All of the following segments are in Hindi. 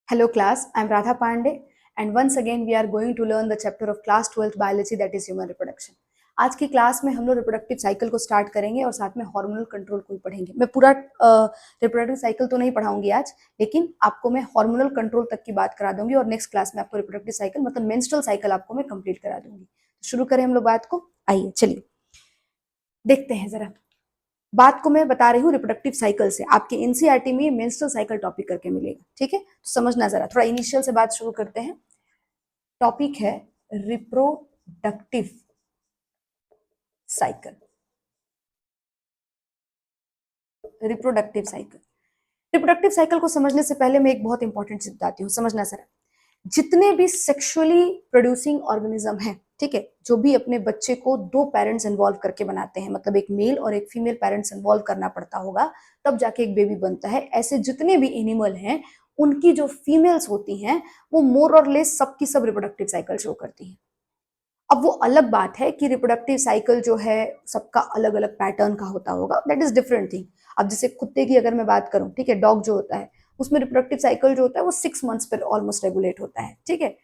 Hello class, I am Radha Pandey and once again we are going to learn the chapter of class 12th biology that is human reproduction. आज की क्लास में हम लोग रिप्रोडक्टिव साइकिल को स्टार्ट करेंगे और साथ में हार्मोनल कंट्रोल को भी पढ़ेंगे। मैं पूरा रिप्रोडक्टिव साइकिल तो नहीं पढ़ाऊंगी आज, लेकिन आपको मैं हार्मोनल कंट्रोल तक की बात करा दूंगी और नेक्स्ट क्लास में आपको रिप्रोडक्टिव साइकिल मतलब मेंस्ट्रुअल साइकिल आपको मैं कंप्लीट करा दूंगी। शुरू करें हम लोग बात को। आइए चलिए देखते हैं जरा। बात को मैं बता रही हूँ रिप्रोडक्टिव साइकिल से। आपके एनसीईआरटी में मेंस्ट्रुअल साइकिल टॉपिक करके मिलेगा, ठीक है? तो समझना जरा, थोड़ा इनिशियल से बात शुरू करते हैं। टॉपिक है reproductive cycle. Reproductive cycle reproductive cycle को समझने से पहले मैं एक बहुत इंपॉर्टेंट चीज बताती हूँ, समझना जरा। जितने भी सेक्सुअली प्रोड्यूसिंग ऑर्गेनिज्म है, ठीक है, जो भी अपने बच्चे को दो पेरेंट्स इन्वॉल्व करके बनाते हैं, मतलब एक मेल और एक फीमेल पेरेंट्स इन्वॉल्व करना पड़ता होगा तब जाके एक बेबी बनता है, ऐसे जितने भी एनिमल हैं उनकी जो फीमेल्स होती हैं वो मोर और लेस सबकी सब रिप्रोडक्टिव साइकिल शो करती हैं। अब वो अलग बात है कि रिप्रोडक्टिव साइकिल जो है सबका अलग अलग पैटर्न का होता होगा, दैट इज डिफरेंट थिंग। अब जैसे कुत्ते की अगर मैं बात करूं, ठीक है, डॉग जो होता है उसमें रिप्रोडक्टिव साइकिल जो होता है वो 6 मंथ्स पर ऑलमोस्ट रेगुलेट होता है, ठीक है।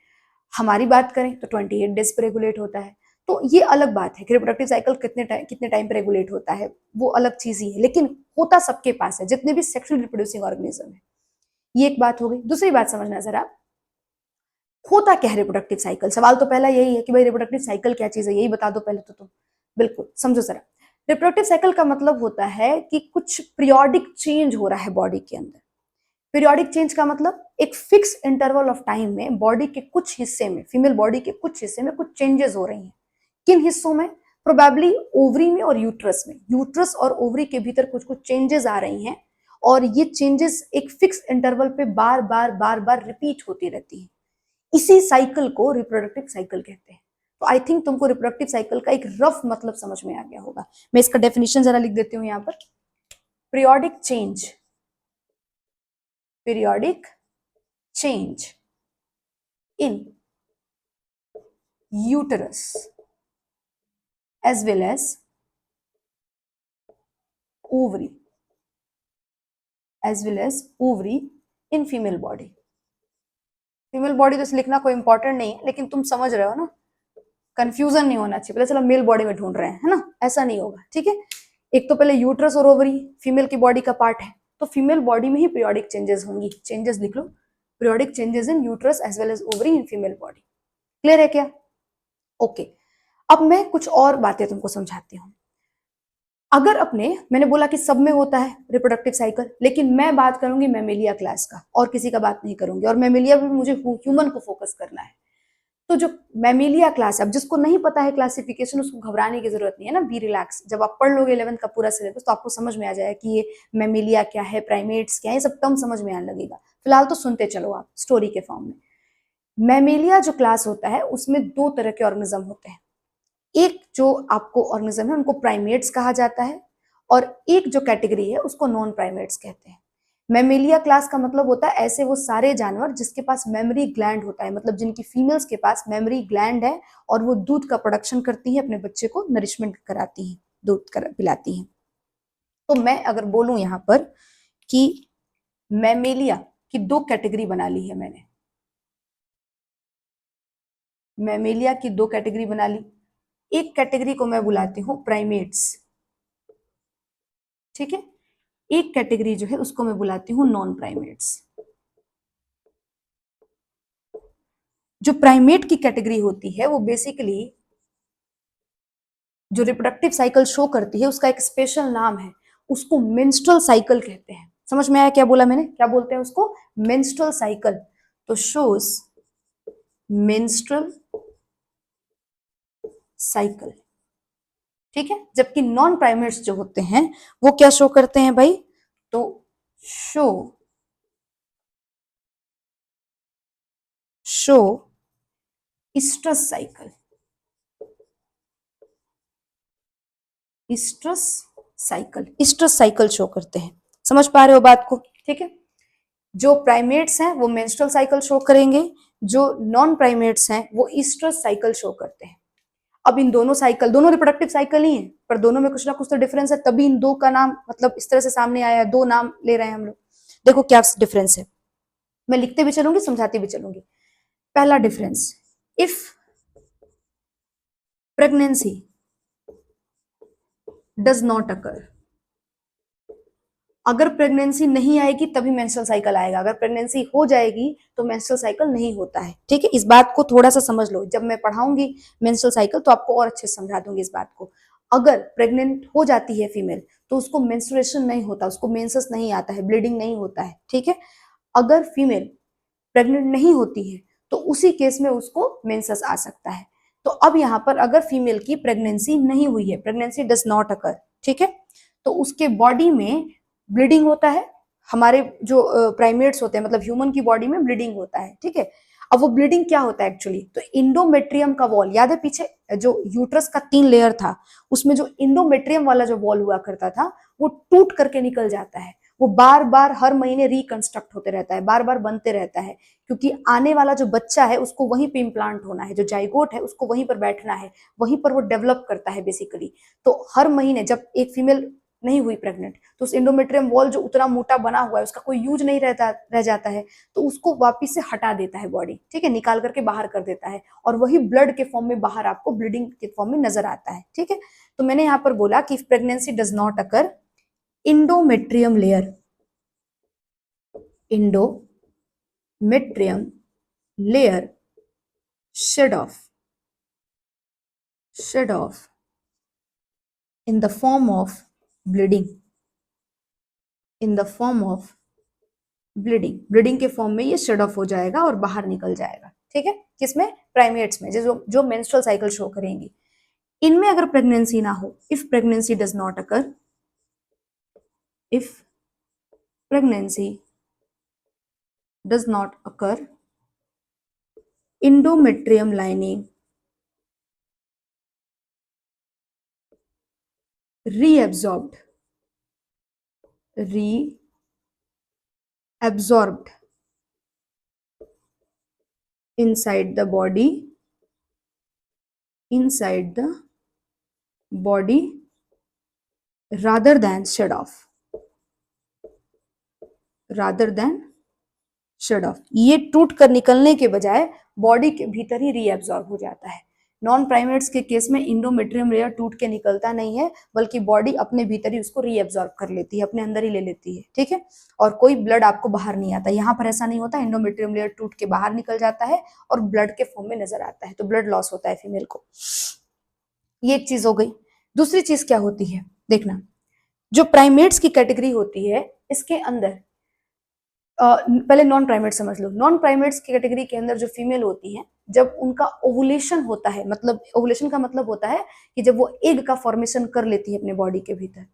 हमारी बात करें तो 28 डेज पर रेगुलेट होता है। तो ये अलग बात है कि रिप्रोडक्टिव साइकिल कितने टाइम पर रेगुलेट होता है, वो अलग चीज ही है, लेकिन होता सबके पास है जितने भी सेक्सुअली रिप्रोड्यूसिंग ऑर्गेनिज्म है। ये एक बात हो गई। दूसरी बात समझना जरा, होता क्या है रिप्रोडक्टिव साइकिल। सवाल तो पहला यही है कि भाई रिप्रोडक्टिव साइकिल क्या चीज है, यही बता दो पहले तो तुम। बिल्कुल समझो जरा। रिप्रोडक्टिव साइकिल का मतलब होता है कि कुछ पीरियोडिक चेंज हो रहा है बॉडी के अंदर। पीरियोडिक चेंज का मतलब एक फिक्स इंटरवल ऑफ टाइम में बॉडी के कुछ हिस्से में, फीमेल बॉडी के कुछ हिस्से में कुछ चेंजेस हो रही हैं। किन हिस्सों में? प्रोबेबली ओवरी में और यूट्रस में। यूट्रस और ओवरी के भीतर कुछ कुछ चेंजेस आ रही हैं और ये चेंजेस एक फिक्स इंटरवल पे बार बार रिपीट होती रहती हैं। इसी साइकिल को रिप्रोडक्टिव साइकिल कहते हैं। तो आई थिंक तुमको रिप्रोडक्टिव साइकिल का एक रफ मतलब समझ में आ गया होगा। मैं इसका डेफिनेशन जरा लिख देती हूं यहां पर। Periodic change, periodic change in uterus as well as ovary in female body। Female body तो लिखना कोई इंपॉर्टेंट नहीं है, लेकिन तुम समझ रहे हो ना, कंफ्यूजन नहीं होना चाहिए। पहले चलो मेल बॉडी में ढूंढ रहे हैं, है ना, ऐसा नहीं होगा, ठीक है। एक तो पहले यूट्रस और ओवरी फीमेल की बॉडी का पार्ट है, तो फीमेल बॉडी में ही पीरियोडिक चेंजेस होंगी। चेंजेस लिख लो, periodic changes in uterus as well as ovary in female body. Clear है क्या? ओके। अब मैं कुछ और बातें तुमको समझाती हूँ। अगर मैंने बोला कि सब में होता है रिप्रोडक्टिव साइकिल, लेकिन मैं बात करूंगी मैमेलिया क्लास का और किसी का बात नहीं करूंगी, और मैमेलिया भी मुझे ह्यूमन को फोकस करना है। तो जो मैमेलिया क्लास है, अब जिसको नहीं पता है क्लासिफिकेशन उसको घबराने की जरूरत नहीं है ना, बी रिलैक्स। जब आप पढ़ लोगे 11th का पूरा सिलेबस तो आपको समझ में आ जाएगा कि ये मैमेलिया क्या है, प्राइमेट्स क्या है, ये सब टर्म समझ में आने लगेगा। फिलहाल तो सुनते चलो आप स्टोरी के फॉर्म में। मैमेलिया जो क्लास होता है उसमें दो तरह के ऑर्गेनिज्म होते हैं। एक जो आपको ऑर्गेनिज्म है उनको प्राइमेट्स कहा जाता है, और एक जो कैटेगरी है उसको नॉन प्राइमेट्स कहते हैं। मैमेलिया क्लास का मतलब होता है ऐसे वो सारे जानवर जिसके पास मेमोरी ग्लैंड होता है, मतलब जिनकी फीमेल्स के पास मेमोरी ग्लैंड है और वो दूध का प्रोडक्शन करती है, अपने बच्चे को नरिशमेंट कराती है, पिलाती है। तो मैं अगर बोलूं यहाँ पर कि मैमेलिया की दो कैटेगरी बना ली है मैंने, मैमेलिया की दो कैटेगरी बना ली। एक कैटेगरी को मैं बुलाती हूँ प्राइमेट्स, ठीक है। एक कैटेगरी जो है उसको मैं बुलाती हूँ नॉन प्राइमेट्स। जो प्राइमेट की कैटेगरी होती है वो बेसिकली जो रिप्रोडक्टिव साइकिल शो करती है उसका एक स्पेशल नाम है, उसको मेंस्ट्रुअल साइकिल कहते हैं। समझ में आया क्या बोला मैंने? क्या बोलते हैं उसको? Menstrual cycle. तो शोज मेंस्ट्रुअल साइकिल, ठीक है। जबकि नॉन प्राइमेट्स जो होते हैं वो क्या शो करते हैं भाई? तो शो इस्ट्रस साइकिल, इस्ट्रस साइकिल शो करते हैं। समझ पा रहे हो बात को? ठीक है। जो प्राइमेट्स हैं वो मेंस्ट्रुअल साइकिल शो करेंगे, जो नॉन प्राइमेट्स हैं वो इस्ट्रस साइकिल शो करते हैं। अब इन दोनों साइकिल, दोनों रिप्रोडक्टिव साइकिल ही है, पर दोनों में कुछ ना कुछ तो डिफरेंस है, तभी इन दो का नाम मतलब इस तरह से सामने आया है, दो नाम ले रहे हैं हम लोग। देखो क्या डिफरेंस है। मैं लिखते भी चलूंगी, समझाती भी चलूंगी। पहला difference, if pregnancy does not occur, अगर प्रेगनेंसी नहीं आएगी तभी मेंस्ट्रुअल साइकिल आएगा, अगर प्रेगनेंसी हो जाएगी तो मेंस्ट्रुअल साइकिल नहीं होता है। ठीक है, इस बात को थोड़ा सा समझ लो, जब मैं पढ़ाऊंगी मेंस्ट्रुअल साइकिल तो आपको और अच्छे से समझा दूंगी इस बात को। अगर प्रेग्नेंट हो जाती है फीमेल तो उसको मेंस्ट्रुएशन नहीं होता, उसको मेंसेस नहीं आता है, ब्लीडिंग नहीं होता है। ठीक है, अगर फीमेल प्रेग्नेंट नहीं होती है तो उसी केस में उसको मेंसेस आ सकता है। तो अब यहाँ पर अगर फीमेल की प्रेगनेंसी नहीं हुई है, प्रेगनेंसी डज नॉट अकर, ठीक है, तो उसके बॉडी में ब्लीडिंग होता है। हमारे जो प्राइमेट्स होते हैं, मतलब ह्यूमन की बॉडी में ब्लीडिंग होता है। ठीक है, अब वो ब्लीडिंग क्या होता है एक्चुअली, तो इंडोमेट्रियम का वॉल, याद है पीछे जो यूट्रस का 3 लेयर था उसमें जो इंडोमेट्रियम वाला जो वॉल हुआ करता था वो टूट करके निकल जाता है। वो बार बार हर महीने रिकंस्ट्रक्ट होते रहता है, बार बार बनते रहता है, क्योंकि आने वाला जो बच्चा है उसको वहीं पे इम्प्लांट होना है, जो जाइगोट है उसको वहीं पर बैठना है, वहीं पर वो डेवलप करता है बेसिकली। तो हर महीने जब एक फीमेल नहीं हुई प्रेग्नेंट तो उस इंडोमेट्रियम वॉल जो उतना मोटा बना हुआ है उसका कोई यूज नहीं रहता रह जाता है, तो उसको वापिस से हटा देता है बॉडी। ठीक है, निकाल करके बाहर कर देता है और वही ब्लड के फॉर्म में बाहर आपको ब्लीडिंग के फॉर्म में नजर आता है। ठीक है, तो मैंने यहाँ पर बोला कि pregnancy does not occur, endometrium layer, endometrium layer shed off in the form of bleeding, in the form of bleeding के फॉर्म में ये शेड ऑफ हो जाएगा और बाहर निकल जाएगा। ठीक है, किसमें, प्राइमेट्स में, जो जो मेंस्ट्रुअल साइकिल शो करेंगी। इनमें अगर प्रेगनेंसी ना हो, if pregnancy does not occur, if pregnancy does not occur, endometrium lining reabsorbed reabsorbed inside the body, inside the body rather than shed off, rather than shed off, ये टूट कर निकलने के बजाय बॉडी के भीतर ही रीएब्सॉर्ब हो जाता है। नॉन प्राइमेट्स के केस में इंडोमेट्रियम लेयर टूट के निकलता नहीं है, बल्कि बॉडी अपने भीतर ही उसको रीएब्सॉर्ब कर लेती है, अपने अंदर ही ले लेती है। ठीक है, और कोई ब्लड आपको बाहर नहीं आता। यहाँ पर ऐसा नहीं होता, इंडोमेट्रियम लेयर टूट के बाहर निकल जाता है और ब्लड के फॉर्म में नजर आता है, तो ब्लड लॉस होता है फीमेल को। ये एक चीज हो गई। दूसरी चीज क्या होती है, देखना, जो प्राइमेट्स की कैटेगरी होती है इसके अंदर पहले नॉन प्राइमेट समझ लो। नॉन प्राइमेट्स की कैटेगरी के अंदर जो फीमेल होती है, जब उनका ओवुलेशन होता है, मतलब ओवुलेशन का मतलब होता है कि जब वो एग का फॉर्मेशन कर लेती है अपने बॉडी के भीतर,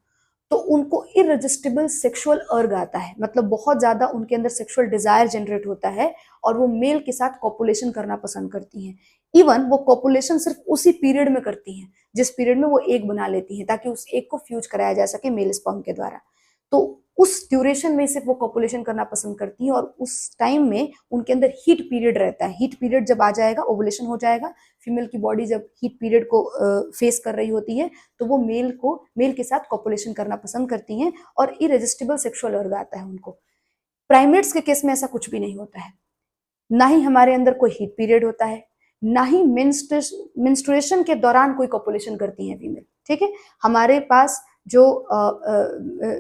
तो उनको इररेजिस्टिबल सेक्सुअल अर्ग आता है, मतलब बहुत ज्यादा उनके अंदर सेक्सुअल डिजायर जनरेट होता है और वो मेल के साथ कॉपुलेशन करना पसंद करती हैं। इवन वो कॉपुलेशन सिर्फ उसी पीरियड में करती हैं जिस पीरियड में वो एग बना लेती हैं, ताकि उस एग को फ्यूज कराया जा सके मेल स्पर्म के द्वारा। तो उस ड्यूरेशन में सिर्फ वो कॉपुलेशन करना पसंद करती हैं और उस टाइम में उनके अंदर हीट पीरियड रहता है। हीट पीरियड जब आ जाएगा, ओवुलेशन हो जाएगा, फीमेल की बॉडी जब हीट पीरियड को फेस कर रही होती है, तो वो मेल के साथ कॉपुलेशन करना पसंद करती हैं और इरेजिस्टिबल सेक्सुअल अर्ग आता है उनको। प्राइमेट्स के केस में ऐसा कुछ भी नहीं होता है, ना ही हमारे अंदर कोई हीट पीरियड होता है, ना ही मेंस्ट्रुएशन के दौरान कोई कॉपुलेशन करती है फीमेल। ठीक है, हमारे पास जो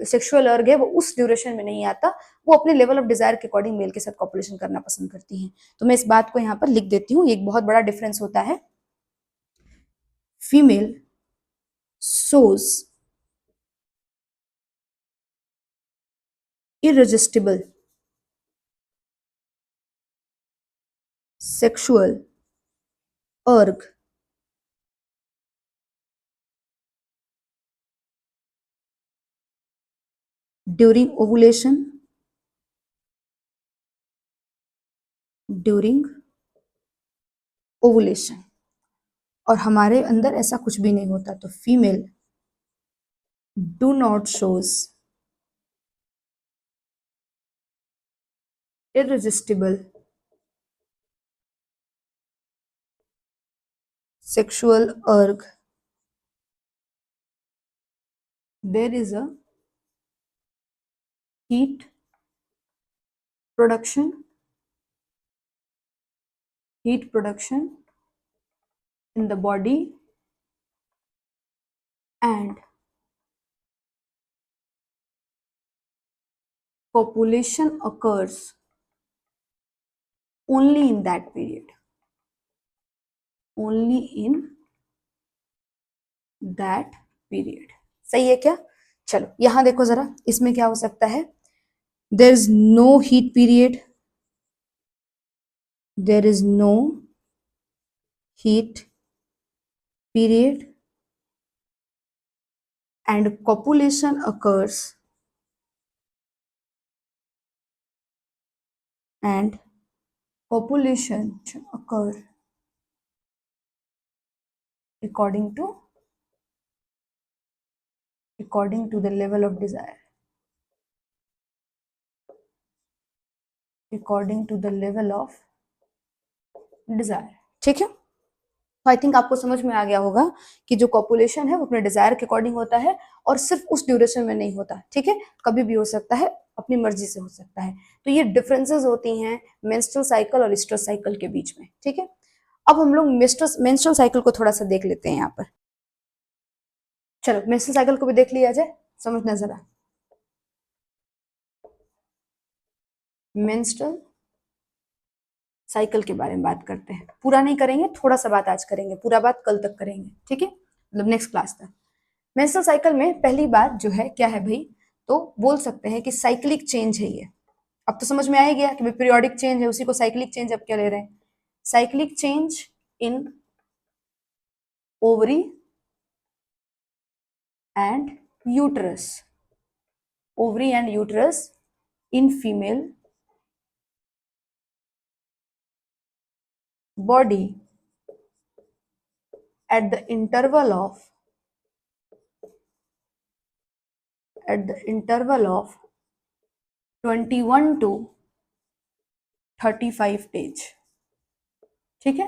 सेक्सुअल अर्ग है वो उस ड्यूरेशन में नहीं आता, वो अपने लेवल ऑफ डिजायर के अकॉर्डिंग मेल के साथ कॉपुलेशन करना पसंद करती हैं। तो मैं इस बात को यहाँ पर लिख देती हूँ, एक बहुत बड़ा डिफरेंस होता है। फीमेल सोज irresistible sexual urge during ovulation, during ovulation, और हमारे अंदर ऐसा कुछ भी नहीं होता। तो female do not shows irresistible sexual urge, there is a heat production heat production in the body and copulation occurs only in that period, only in that period. सही है क्या? चलो यहां देखो जरा, इसमें क्या हो सकता है, there is no heat period, there is no heat period and copulation occurs and copulation occur according to the level of desire, according to the level of desire. ठीक है, तो आई थिंक आपको समझ में आ गया होगा कि जो कॉपुलेशन है वो अपने डिजायर के अकॉर्डिंग होता है और सिर्फ उस ड्यूरेशन में नहीं होता, ठीक है, कभी भी हो सकता है, अपनी मर्जी से हो सकता है। तो ये डिफरेंसेस होती हैं मेंस्ट्रुअल साइकिल और स्ट्रेस साइकिल के बीच में, ठीक है। अब हम लोग मेंस्ट्रुअल साइकिल को थोड़ा सा देख लेते हैं यहाँ पर। चलो मेंस्ट्रुअल साइकिल को भी देख लिया जाए, समझना जरा। मेंस्ट्रुअल साइकिल के बारे में बात करते हैं, पूरा नहीं करेंगे, थोड़ा सा बात आज करेंगे, पूरा बात कल तक करेंगे, ठीक है, मतलब नेक्स्ट क्लास तक। मेंस्ट्रुअल साइकिल में पहली बात जो है क्या है भाई, तो बोल सकते हैं कि साइक्लिक चेंज है ये। अब तो समझ में आ ही गया कि भाई पीरियोडिक चेंज है, उसी को साइक्लिक चेंज अब क्या ले रहे हैं, cyclic change in ovary and uterus, ovary and uterus in female body at the interval of 21 to 35 days, ठीक है,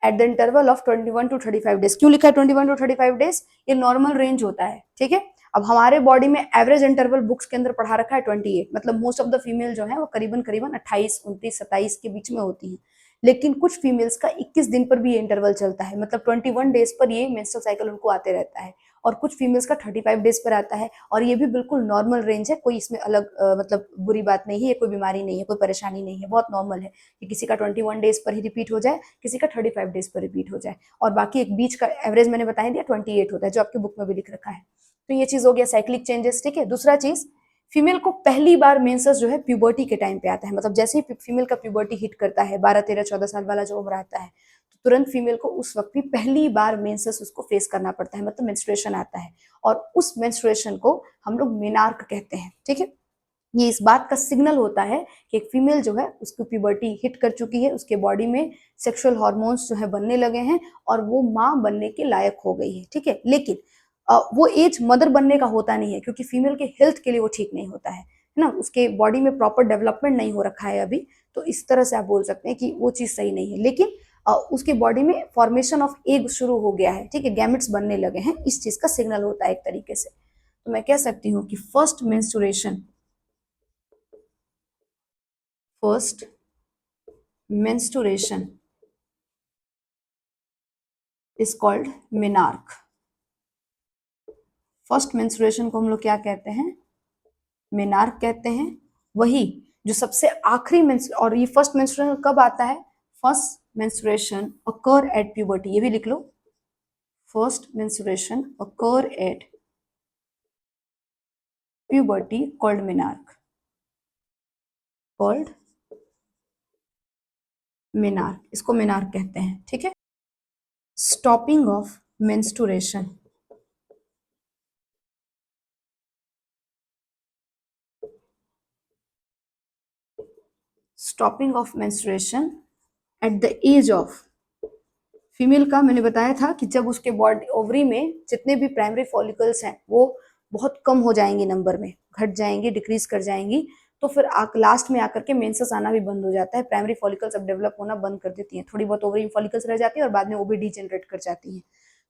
at the interval of 21 to 35 days. क्यों लिखा है 21 to 35 डेज? ये नॉर्मल रेंज होता है, ठीक है। अब हमारे बॉडी में एवरेज इंटरवल बुक्स के अंदर पढ़ा रखा है 28, मतलब मोस्ट ऑफ द फीमेल जो है वो करीबन 28, 29, 27 के बीच में होती हैं, लेकिन कुछ फीमेल्स का 21 दिन पर भी ये इंटरवल चलता है, मतलब 21 डेज पर ये मेंस्ट्रुअल साइकिल उनको आते रहता है, और कुछ फीमेल्स का 35 डेज पर आता है, और ये भी बिल्कुल नॉर्मल रेंज है, कोई इसमें अलग मतलब बुरी बात नहीं है, कोई बीमारी नहीं है, कोई परेशानी नहीं है, बहुत नॉर्मल है कि किसी का 21 डेज पर ही रिपीट हो जाए, किसी का 35 डेज पर रिपीट हो जाए, और बाकी एक बीच का एवरेज मैंने बता दिया 28 होता है, जो आपकी बुक में भी लिख रखा है। तो ये चीज हो गया साइक्लिक चेंजेस, ठीक है। दूसरा चीज, फीमेल को पहली बार मेंसेस जो है प्यूबर्टी के टाइम पे आता है, मतलब जैसे ही फीमेल का प्यूबर्टी हिट करता है, 12, 13, 14 साल वाला जो उम्र आता है, तो तुरंत फीमेल को उस वक्त भी पहली बार मेंसेस उसको फेस करना पड़ता है, मतलब मेंस्ट्रुएशन आता है, और उस मेंस्ट्रुएशन को हम लोग मेनार्क कहते हैं, ठीक है। ये इस बात का सिग्नल होता है कि एक फीमेल जो है उसकी प्यूबर्टी हिट कर चुकी है, उसके बॉडी में सेक्सुअल हार्मोन्स जो है बनने लगे हैं, और वो माँ बनने के लायक हो गई है, ठीक है। लेकिन वो एज मदर बनने का होता नहीं है, क्योंकि फीमेल के हेल्थ के लिए वो ठीक नहीं होता है ना, उसके बॉडी में प्रॉपर डेवलपमेंट नहीं हो रखा है अभी, तो इस तरह से आप बोल सकते हैं कि वो चीज सही नहीं है, लेकिन उसके बॉडी में फॉर्मेशन ऑफ एग शुरू हो गया है, ठीक है, गैमेट्स बनने लगे हैं, इस चीज का सिग्नल होता है एक तरीके से। तो मैं कह सकती हूँ कि first menstruation is called menarche। First menstruation को हम लोग क्या कहते हैं, मेनार्क कहते हैं। वही जो सबसे आखिरी और ये फर्स्ट मेंस्ट्रुएशन कब आता है, first menstruation occur at puberty, ये भी लिख लो, first menstruation occur at puberty called menarche, called menarche, इसको मेनार्क कहते हैं, ठीक है। Stopping of menstruation, stopping of menstruation at the age of, female का मैंने बताया था कि जब उसके बॉडी ओवरी में जितने भी प्राइमरी फॉलिकल्स हैं वो बहुत कम हो जाएंगी, नंबर में घट जाएंगी, डिक्रीज कर जाएंगी, तो फिर लास्ट में आकर के मेंसेस आना भी बंद हो जाता है, प्राइमरी फॉलिकल्स अब डेवलप होना बंद कर देती हैं, थोड़ी बहुत ओवरी फॉलिकल्स रह जाती है और बाद में वो भी डिजेनरेट कर जाती हैं।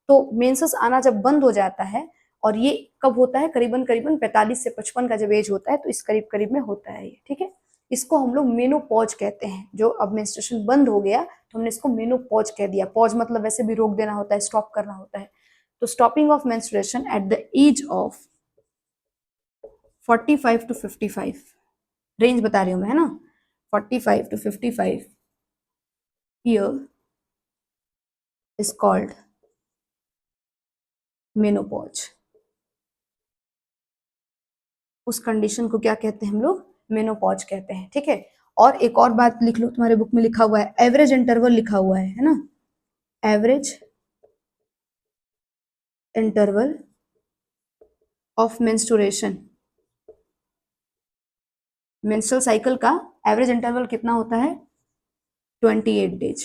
तो मेंसेस आना जब बंद हो जाता है, और ये कब होता है, करीबन करीबन 45 से 55 का जब एज होता है, तो इस करीब करीब में होता है ये, ठीक है। इसको हम लोग मेनोपॉज कहते हैं। जो अब मेंस्ट्रुएशन बंद हो गया तो हमने इसको मेनोपॉज कह दिया। पॉज मतलब वैसे भी रोक देना होता है, स्टॉप करना होता है। तो stopping of menstruation at the age of 45 to 55 range बता रही हूँ मैं, है ना, 45 to 55 year is called menopause. उस कंडीशन को क्या कहते हैं हम लोग? मेनोपॉज कहते हैं, ठीक है। और एक और बात लिख लो, तुम्हारे बुक में लिखा हुआ है एवरेज इंटरवल लिखा हुआ है ना, average interval of menstruation. Menstrual cycle का एवरेज इंटरवल कितना होता है? 28 डेज,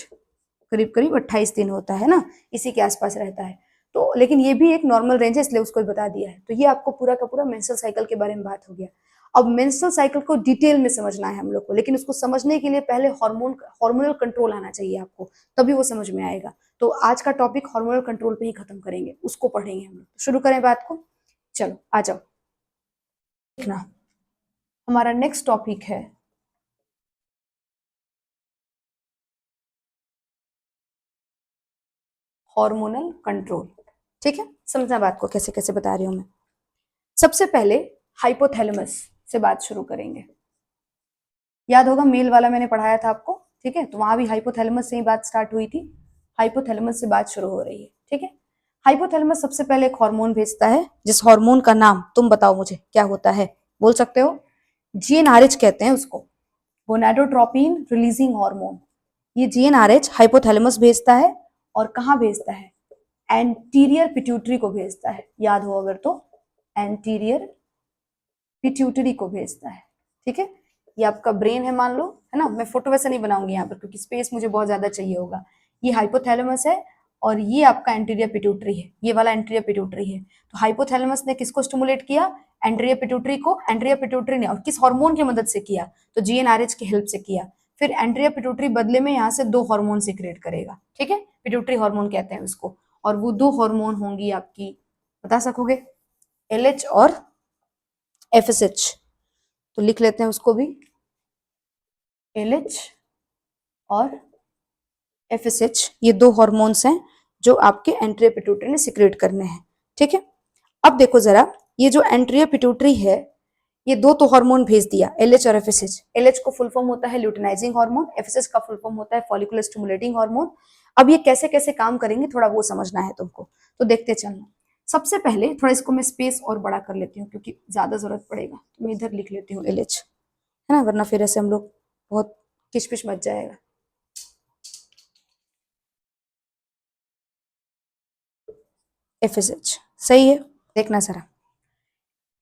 करीब करीब 28 दिन होता है ना, इसी के आसपास रहता है। तो लेकिन ये भी एक नॉर्मल रेंज है, इसलिए उसको बता दिया है। तो ये आपको पूरा का पूरा मेंस्ट्रुअल साइकिल के बारे में बात हो गया। अब मेंस्ट्रुअल साइकिल को डिटेल में समझना है हम लोग को, लेकिन उसको समझने के लिए पहले हार्मोनल कंट्रोल आना चाहिए आपको, तभी वो समझ में आएगा। तो आज का टॉपिक हार्मोनल कंट्रोल पे ही खत्म करेंगे, उसको पढ़ेंगे हम लोग। शुरू करें बात को, चलो आ जाओ। देखना हमारा नेक्स्ट टॉपिक है हार्मोनल कंट्रोल। ठीक है, समझना बात को, कैसे कैसे बता रही हूं मैं। सबसे पहले हाइपोथैलेमस से बात शुरू करेंगे। याद होगा मेल वाला मैंने पढ़ाया था आपको, ठीक है, तो वहां भी हाइपोथैलेमस से ही बात स्टार्ट हुई थी। हाइपोथैलेमस से बात शुरू हो रही है, ठीक है। हाइपोथैलेमस सबसे पहले एक हार्मोन भेजता है, जिस हार्मोन का नाम तुम बताओ मुझे क्या होता है, बोल सकते हो? जीएनआरएच कहते हैं उसको, गोनाडोट्रोपिन रिलीजिंग हार्मोन। ये जीएनआरएच हाइपोथैलेमस भेजता है, और कहाँ भेजता है? एंटीरियर पिट्यूटरी को भेजता है, याद हो अगर तो, एंटीरियर पिट्यूटरी को भेजता है, ठीक है। ये आपका ब्रेन है मान लो, है ना, मैं फोटो वैसे नहीं बनाऊंगी यहाँ पर क्योंकि स्पेस मुझे बहुत ज्यादा चाहिए होगा। ये हाइपोथैलेमस है और ये आपका एंटीरियर पिट्यूटरी है, ये वाला एंटीरियर पिट्यूटरी है। तो हाइपोथैलेमस ने किसको स्टिमुलेट किया? एंटीरियर पिट्यूटरी को। एंटीरियर पिट्यूटरी ने और किस हार्मोन की मदद से किया? तो जीएनआरएच की हेल्प से किया। फिर एंटीरियर पिट्यूटरी बदले में यहाँ से 2 हार्मोन सीक्रेट करेगा, ठीक है, पिट्यूटरी हार्मोन कहते हैं उसको। और वो 2 हार्मोन होंगी आपकी, बता सकोगे? एलएच और एफएसएच। तो लिख लेते हैं उसको भी, एलएच और एफएसएच, ये 2 हार्मोन्स हैं जो आपके एंटीरियर पिट्यूटरी ने सीक्रेट करने हैं, ठीक है। अब देखो जरा, ये जो एंटीरियर पिट्यूटरी है, ये 2 तो हार्मोन भेज दिया, एलएच और एफएसएच। एलएच को फुल फॉर्म होता है ल्यूटिनाइजिंग हार्मोन, एफएसएच का फुल फॉर्म होता है फॉलिकुलर स्टिमुलेटिंग हार्मोन। अब ये कैसे कैसे काम करेंगे थोड़ा वो समझना है तुमको, तो देखते चलना। सबसे पहले थोड़ा इसको मैं स्पेस और बड़ा कर लेती हूँ क्योंकि ज्यादा जरूरत पड़ेगा, तो मैं इधर लिख लेती हूँ एलएच, है ना, वरना फिर ऐसे हम लोग बहुत किचपिच मच जाएगा। एफएसएच सही है, देखना जरा।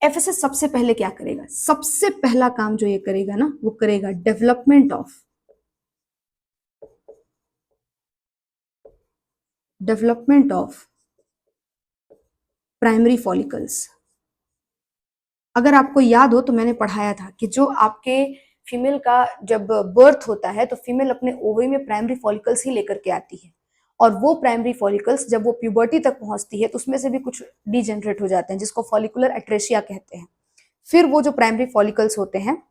एफएसएच सबसे पहले क्या करेगा? सबसे पहला काम जो ये करेगा ना, वो करेगा डेवलपमेंट ऑफ प्राइमरी फॉलिकल्स। अगर आपको याद हो तो मैंने पढ़ाया था कि जो आपके फीमेल का जब बर्थ होता है तो फीमेल अपने ओवरी में प्राइमरी फॉलिकल्स ही लेकर के आती है, और वो प्राइमरी फॉलिकल्स जब वो प्यूबर्टी तक पहुंचती है तो उसमें से भी कुछ डीजेनरेट हो जाते हैं, जिसको फॉलिकुलर एट्रेशिया कहते हैं। फिर वो जो प्राइमरी फॉलिकल्स होते हैं,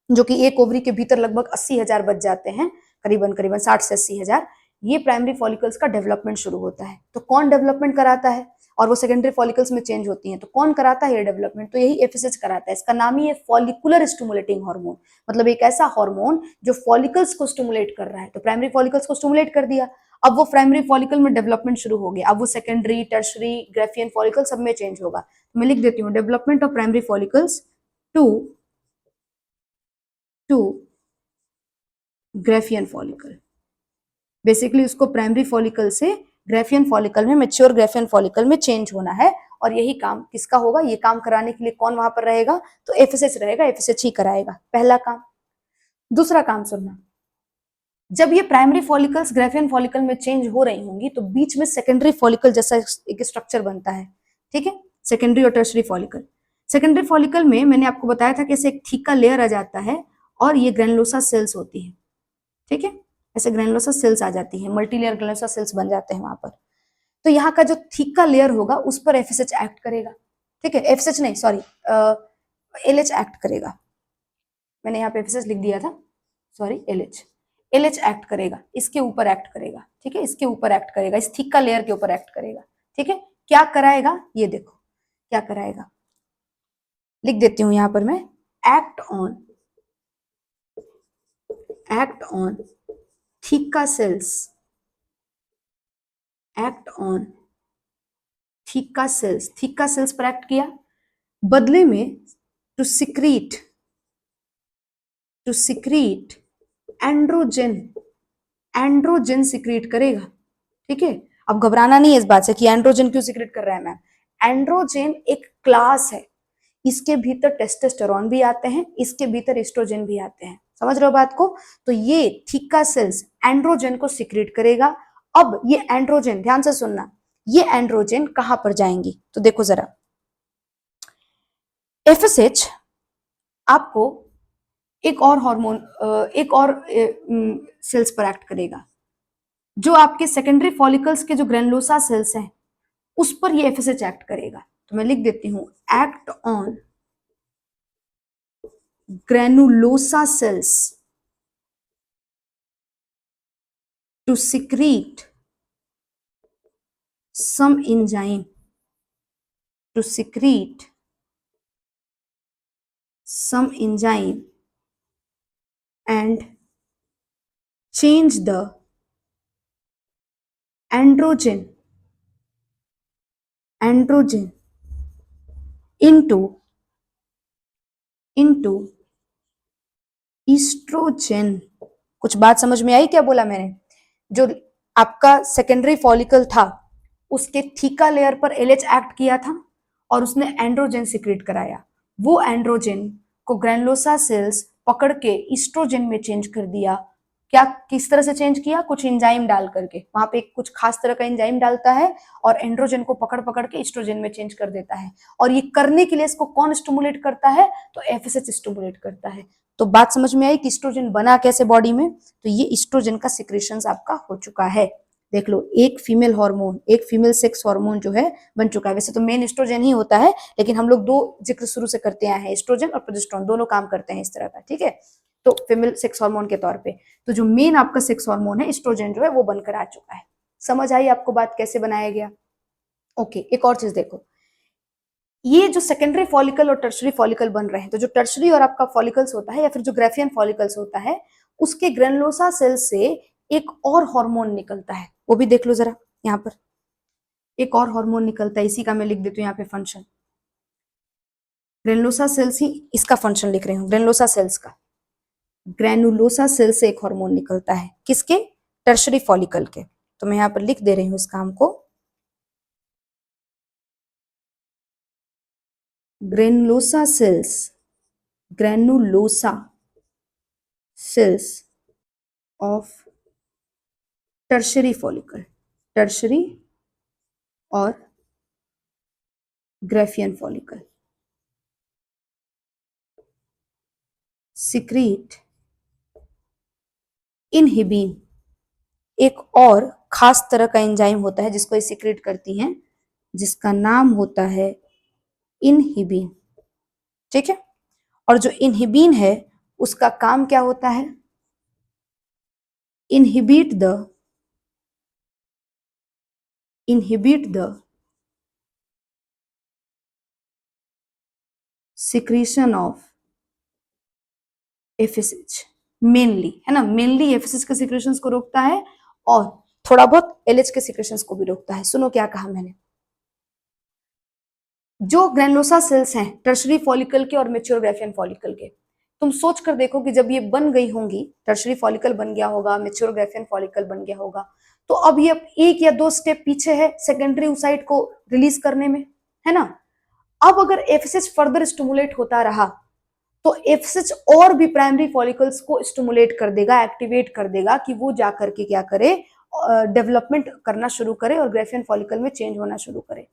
जो कि एक ओवरी के भीतर लगभग 80,000 बच जाते हैं, करीबन करीबन 60 से 80,000, ये प्राइमरी फॉलिकल्स का डेवलपमेंट शुरू होता है। तो कौन डेवलपमेंट कराता है? और वो सेकेंडरी फॉलिकल्स में चेंज होती हैं, तो कौन कराता है ये डेवलपमेंट? तो यही एफएसएच कराता है। इसका नाम ही है फॉलिकुलर स्टिमुलेटिंग हार्मोन, मतलब एक ऐसा हार्मोन जो फॉलिकल्स को स्टिमुलेट कर रहा है। तो प्राइमरी फॉलिकल्स को स्टिमुलेट कर दिया, अब वो प्राइमरी फॉलिकल में डेवलपमेंट शुरू हो गया, अब वो सेकेंडरी, टर्शरी, ग्रेफियन फॉलिकल सब में चेंज होगा। तो मैं लिख देती हूँ development of primary follicles to Graafian follicle. Basically उसको प्राइमरी फॉलिकल से ग्रेफियन फॉलिकल में, मैच्योर ग्रेफियन फॉलिकल में चेंज होना है। और यही काम किसका होगा? ये काम कराने के लिए कौन वहां पर रहेगा? तो एफएसएच रहेगा, एफएसएच ही कराएगा, पहला काम। दूसरा काम सुनना, जब ये प्राइमरी फॉलिकल्स ग्रेफियन फॉलिकल में चेंज हो रही होंगी तो बीच में सेकेंडरी फॉलिकल जैसा एक स्ट्रक्चर बनता है, ठीक है, सेकेंडरी और टर्शरी फॉलिकल। सेकेंडरी फॉलिकल में मैंने आपको बताया था कि ऐसे एक थीका लेयर आ जाता है और ये ग्रेनुलोसा सेल्स होती है, ठीक है, ऐसे ग्रेनुलोसा सेल्स आ जाती है, मल्टीलेयर ग्रेनुलोसा सेल्स बन जाते हैं वहां पर। तो यहाँ का जो थीका लेयर होगा उस पर एफएसएच एक्ट करेगा, ठीक है, एफएसएच नहीं, सॉरी, एलएच एक्ट करेगा। मैंने यहाँ पे एफएसएच लिख दिया था, सॉरी एलएच। एलएच एक्ट करेगा, इसके ऊपर एक्ट करेगा, ठीक है, इसके ऊपर एक्ट करेगा, इस थीका लेयर के ऊपर एक्ट करेगा, ठीक है। क्या कराएगा ये देखो, क्या कराएगा, लिख देती हूं यहां पर मैं, act on theca cells, act on theca cells, theca cells पर एक्ट किया, बदले में to secrete androgen, androgen secrete करेगा, ठीक है। अब घबराना नहीं है इस बात से कि एंड्रोजन क्यों सिक्रीट कर रहा है मैम। एंड्रोजन एक क्लास है, इसके भीतर टेस्टोस्टेरोन भी आते हैं, इसके भीतर एस्ट्रोजन भी आते हैं, समझ रहे हो बात को। तो ये थीका सेल्स एंड्रोजन को सिक्रीट करेगा। अब ये एंड्रोजन, ध्यान से सुनना, ये एंड्रोजन कहां पर जाएंगी, तो देखो जरा, एफएसएच आपको एक और हार्मोन, एक और सेल्स पर एक्ट करेगा, जो आपके सेकेंडरी फॉलिकल्स के जो ग्रेनुलोसा सेल्स हैं उस पर ये एफएसएच एक्ट करेगा। तो मैं लिख देती हूं, act on granulosa cells to secrete some enzyme, to secrete some enzyme and change the androgen into oestrogen. कुछ बात समझ में आई क्या बोला मैंने? जो आपका सेकेंडरी फॉलिकल था उसके थीका लेयर पर एलएच एक्ट किया था और उसने एंड्रोजन सिक्रीट कराया, वो एंड्रोजन को ग्रैनुलोसा सेल्स पकड़ के ईस्ट्रोजन में चेंज कर दिया। क्या, किस तरह से चेंज किया? कुछ एंजाइम डाल करके, वहां पे कुछ खास तरह का एंजाइम डालता है और एंड्रोजन को पकड़ पकड़ के ईस्ट्रोजन में चेंज कर देता है। और ये करने के लिए इसको कौन स्टिमुलेट करता है? तो एफएसएच स्टिमुलेट करता है। तो बात समझ में आई कि ईस्ट्रोजन बना कैसे बॉडी में? तो ये ईस्ट्रोजन का सिक्रेशन आपका हो चुका है। देख लो, एक फीमेल हार्मोन, एक फीमेल सेक्स हार्मोन जो है बन चुका है। वैसे तो मेन एस्ट्रोजन ही होता है, लेकिन हम लोग दो जिक्र शुरू से करते आए हैं, एस्ट्रोजन और प्रोजेस्टेरोन, दोनों काम करते हैं इस तरह का, ठीक है। तो फीमेल सेक्स हार्मोन के तौर पे तो जो मेन आपका सेक्स हार्मोन है एस्ट्रोजन जो है वो बनकर आ चुका है। समझ आई आपको बात कैसे बनाया गया? ओके, एक और चीज देखो, ये जो सेकेंडरी फॉलिकल और टर्शरी फॉलिकल बन रहे हैं, तो जो टर्शरी और आपका फॉलिकल्स होता है या फिर जो ग्रेफियन फॉलिकल्स होता है, उसके ग्रेनुलोसा सेल से एक और हार्मोन निकलता है, वो भी देख लो जरा, यहाँ पर एक और हार्मोन निकलता है, इसी का मैं लिख देती हूँ यहाँ पे फंक्शन। ग्रेनुलोसा सेल्स ही इसका फंक्शन लिख रही हूँ, ग्रेनुलोसा सेल्स का। ग्रेनुलोसा सेल से एक हार्मोन निकलता है, किसके? टर्शरी फॉलिकल के। तो मैं यहाँ पर लिख दे रही हूँ इस काम को, granulosa cells, granulosa cells of tertiary follicle, tertiary और ग्रेफियन फॉलिकल सिक्रीट इनहिबिन, एक और खास तरह का एंजाइम होता है जिसको ये सिक्रीट करती हैं, जिसका नाम होता है इनहिबिन, ठीक है। और जो इनहिबिन है उसका काम क्या होता है? Inhibit the secretion of FSH, mainly, है ना, मेनली एफएसएच के सिक्रेशंस को रोकता है और थोड़ा बहुत एलएच के सिक्रेशंस को भी रोकता है। सुनो क्या कहा मैंने, जो ग्रेनुलोसा सेल्स हैं टर्शरी फॉलिकल के और मेच्योर ग्रेफियन फॉलिकल के, तुम सोच कर देखो कि जब ये बन गई होंगी, टर्शरी फॉलिकल बन गया होगा, मेच्योर ग्रेफियन फॉलिकल बन गया होगा, तो अब ये एक या दो स्टेप पीछे है सेकेंडरी oocyte को रिलीज करने में, है ना। अब अगर एफएसएच फर्दर स्टिमुलेट होता रहा तो एफएसएच और भी प्राइमरी फॉलिकल्स को स्टिमुलेट कर देगा, एक्टिवेट कर देगा कि वो जाकर के क्या करे, डेवलपमेंट करना शुरू करे और ग्रेफियन फॉलिकल में चेंज होना शुरू करे।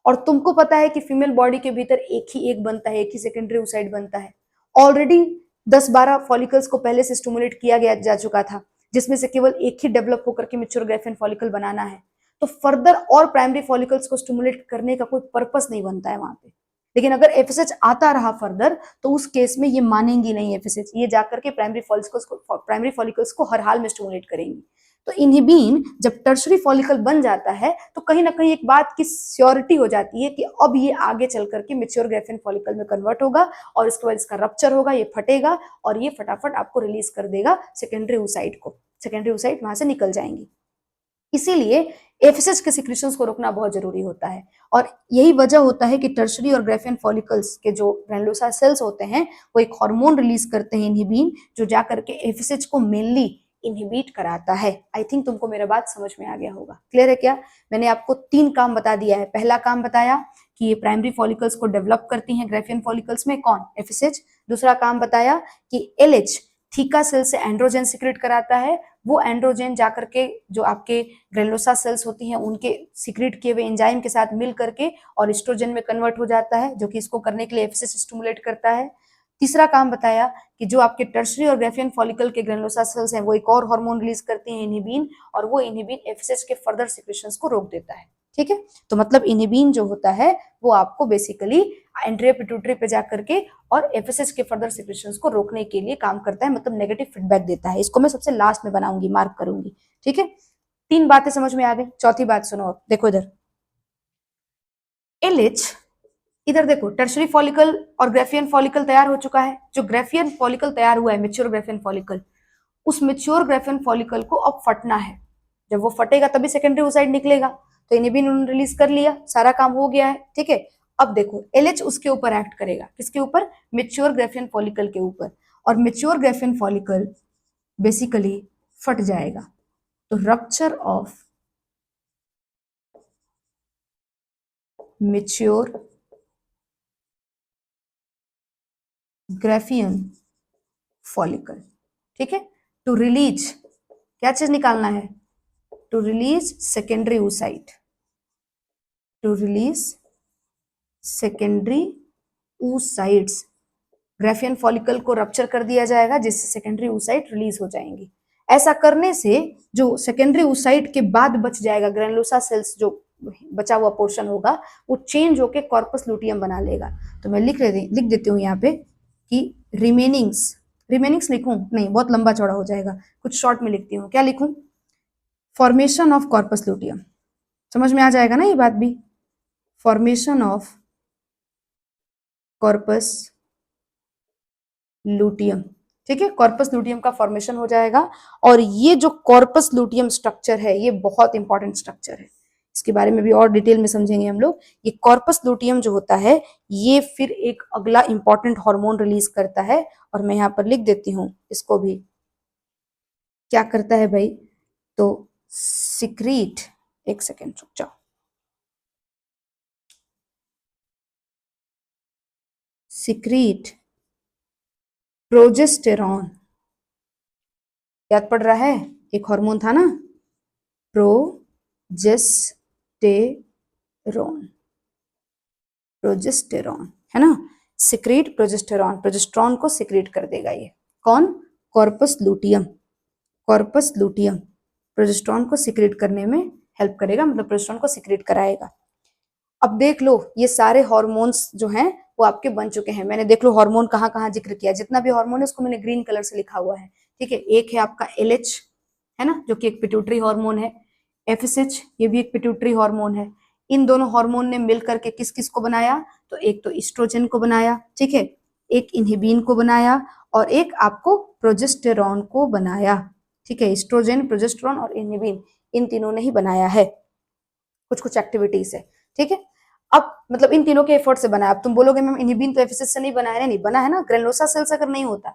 और तुमको पता है कि फीमेल बॉडी के भीतर एक ही एक बनता है, एक ही सेकेंडरी oocyte बनता है। ऑलरेडी 10-12 फॉलिकल्स को पहले से स्टिमुलेट किया गया जा चुका था, जिसमें से केवल एक ही डेवलप होकर के मैच्योर ग्रेफियन फॉलिकल बनाना है। तो फर्दर और प्राइमरी फॉलिकल्स को स्टिमुलेट करने का कोई पर्पस नहीं बनता है वहां पे। लेकिन अगर एफएसएच आता रहा फर्दर तो उस केस में ये मानेंगी नहीं एफएसएच, ये जाकर के प्राइमरी फॉलिकल्स को हर हाल में स्टिमुलेट करेंगी। तो इनहिबिन जब टर्शरी फॉलिकल बन जाता है तो कहीं ना कहीं एक बात की श्योरिटी हो जाती है कि अब ये आगे चल करके मेच्योर ग्राफियन फॉलिकल में कन्वर्ट होगा और इसके बाद इसका रप्चर होगा, ये फटेगा और ये फटाफट आपको रिलीज कर देगा सेकेंडरी oocyte को, सेकेंडरी oocyte वहां से निकल जाएंगी। इसीलिए एफएसएच के सिक्रीशंस को रोकना बहुत जरूरी होता है और यही वजह होता है कि टर्शरी और ग्राफियन फॉलिकल्स के जो ग्रैनुलोसा सेल्स होते हैं वो एक हार्मोन रिलीज करते हैं इनहिबिन, जो जाकर के एफएसएच को मेनली इनहिबिट कराता है। आई थिंक तुमको मेरा बात समझ में आ गया होगा। क्लियर है क्या? मैंने आपको 3 काम बता दिया है। पहला काम बताया कि ये प्राइमरी फॉलिकल्स को डेवलप करती हैं ग्राफियन फॉलिकल्स में, कौन? एफएसएच। दूसरा काम बताया कि एलएच थीका सेल से एंड्रोजन सिक्रेट कराता है, वो एंड्रोजन जाकर के जो आपके ग्रेनुलोसा सेल्स होती हैं उनके सिक्रेट किए हुए एंजाइम के साथ मिल करके और एस्ट्रोजन में कन्वर्ट हो जाता है, जो कि इसको करने के लिए एफएसएच स्टिमुलेट करता है। तीसरा काम बताया कि जो आपके टर्शरी और ग्राफियन फॉलिकल के ग्रेनुलोसा सेल्स हैं वो एक और हार्मोन रिलीज करती हैं इनहिबिन, और वो इनहिबिन एफएसएच के फर्दर सिक्रेशंस को रोक देता है। ठीक है, तो मतलब इनहिबिन जो होता है वो आपको बेसिकली एंड्रिया पिट्यूटरी पे जाकर के और एफएसएच के फर्दर सिक्रेशंस को रोकने के लिए काम करता है, मतलब नेगेटिव फीडबैक देता है। इसको मैं सबसे लास्ट में बनाऊंगी, मार्क करूंगी। ठीक है, 3 बातें समझ में आ गई। चौथी बात सुनो, देखो इधर एलएच, इधर देखो टर्शरी फॉलिकल और ग्राफियन फॉलिकल तैयार हो चुका है। जो ग्राफियन फॉलिकल तैयार हुआ है, मेच्योर ग्राफियन फॉलिकल, उस मेच्योर ग्राफियन फॉलिकल को अब फटना है। जब वो फटेगा तभी सेकेंडरी oocyte निकलेगा। तो इनहिबिन उन्होंने रिलीज कर लिया, सारा काम हो गया है। ठीक है, अब देखो एलएच उसके ऊपर एक्ट करेगा, किसके ऊपर? मेच्योर ग्राफियन फॉलिकल के ऊपर, और मेच्योर ग्राफियन फॉलिकल बेसिकली फट जाएगा। तो rupture of mature Graafian follicle. ठीक है, टू रिलीज, क्या चीज निकालना है? To release secondary oocyte, to release secondary oocytes। Graafian follicle को रप्चर कर दिया जाएगा जिससे सेकेंडरी oocyte रिलीज हो जाएंगी। ऐसा करने से जो सेकेंडरी oocyte के बाद बच जाएगा ग्रैनुलोसा सेल्स, जो बचा हुआ पोर्शन होगा वो चेंज होके कॉर्पस लुटियम बना लेगा। तो मैं लिख देती हूँ यहाँ पे कि रिमेनिंग्स लिखूं? नहीं, बहुत लंबा चौड़ा हो जाएगा, कुछ शॉर्ट में लिखती हूँ। क्या लिखूं? Formation of corpus luteum. समझ में आ जाएगा ना ये बात भी? Formation of corpus luteum. ठीक है, कॉर्पस लुटियम का फॉर्मेशन हो जाएगा। और ये जो कॉर्पस लुटियम स्ट्रक्चर है ये बहुत इंपॉर्टेंट स्ट्रक्चर है, इसके बारे में भी और डिटेल में समझेंगे हम लोग। ये कॉर्पस लुटियम जो होता है ये फिर एक अगला इंपॉर्टेंट हार्मोन रिलीज करता है, और मैं यहाँ पर लिख देती हूँ इसको भी। क्या करता है भाई? तो सिक्रीट, एक सेकेंड रुक जाओ, सिक्रीट प्रोजेस्टेरॉन। याद पड़ रहा है? एक हार्मोन था ना, प्रोजेस्टेरॉन है ना, सिक्रीट प्रोजेस्टेरॉन, प्रोजेस्टेरॉन को सिक्रीट कर देगा ये। कौन? Corpus luteum. Corpus luteum progesterone को सिक्रीट करने में हेल्प करेगा, मतलब प्रोजेस्टेरॉन को सिक्रीट कराएगा। अब देख लो ये सारे हार्मोन्स जो हैं वो आपके बन चुके हैं। मैंने देख लो हार्मोन कहाँ कहाँ जिक्र किया, जितना भी हार्मोन है उसको मैंने ग्रीन कलर से लिखा हुआ है। ठीक है, एक है आपका एलएच, है ना, जो कि एक पिट्यूटरी हार्मोन है। एफएसएच, ये भी एक पिट्यूटरी हार्मोन है। इन दोनों हार्मोन ने मिलकर के किस किस को बनाया? तो एक तो ईस्ट्रोजन को बनाया, ठीक है, एक इनहिबिन को बनाया, और एक आपको प्रोजेस्टेरॉन को बनाया। ठीक है, ईस्ट्रोजन, प्रोजेस्टेरॉन और इनहिबिन, इन तीनों ने ही बनाया है कुछ कुछ एक्टिविटी से। ठीक है, अब मतलब इन तीनों के एफर्ट से बना है। अब तुम बोलोगे मैम इनहिबिन तो एफएसएच से नहीं बना है। नहीं बना है ना, ग्रेनुलोसा सेल्स अगर नहीं होता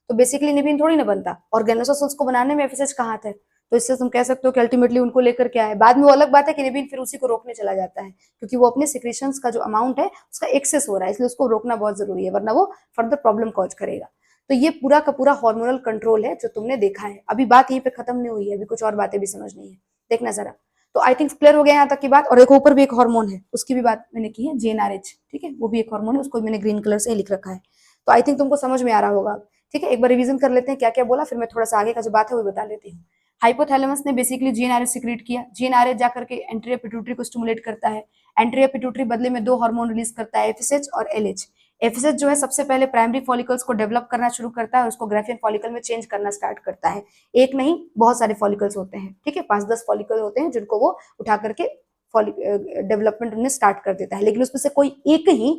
तो बेसिकली इनहिबिन थोड़ी ना बनता, और ग्रेनुलोसा सेल्स को बनाने में एफएसएच कहाँ थे? तो इससे तुम कह सकते हो कि अल्टीमेटली उनको लेकर क्या है। बाद में वो अलग बात है कि इनहिबिन फिर उसी को रोकने चला जाता है, क्योंकि वो अपने सिक्रीशंस का जो अमाउंट है उसका एक्सेस हो रहा है, इसलिए उसको रोकना बहुत जरूरी है, वरना वो फर्दर प्रॉब्लम कॉज करेगा। तो ये पूरा का पूरा हार्मोनल कंट्रोल है जो तुमने देखा है। अभी बात यहीं पे खत्म नहीं हुई है, अभी कुछ और बातें भी समझनी है, देखना जरा। तो आई थिंक क्लियर हो गया यहाँ तक की बात। और एक ऊपर भी एक हार्मोन है, उसकी भी बात मैंने की है, जीएनआरएच। ठीक है, वो भी एक हार्मोन है, उसको मैंने ग्रीन कलर से ही लिख रखा है। तो आई थिंक तुमको समझ में आ रहा होगा। ठीक है, एक बार रिवीजन कर लेते हैं क्या क्या बोला, फिर मैं थोड़ा सा आगे का जो बात है वो बता लेती हूँ। हाइपोथैलेमस ने बेसिकली जीएनआरएच सिक्रीट किया, जीएनआरएच जाकर के एंटीरियर पिट्यूटरी को स्टिमुलेट करता है, एंट्रिया पिट्यूटरी बदले में 2 हार्मोन रिलीज करता है, एफएसएच और एलएच। एफएसएच जो है सबसे पहले प्राइमरी फॉलिकल्स को डेवलप करना शुरू करता है और उसको ग्राफियन फॉलिकल में चेंज करना स्टार्ट करता है। एक नहीं, बहुत सारे फॉलिकल्स होते हैं, ठीक है, 5-10 फॉलिकल होते हैं जिनको वो उठा करके डेवलपमेंट उन्हें स्टार्ट कर देता है, लेकिन उसमें से कोई एक ही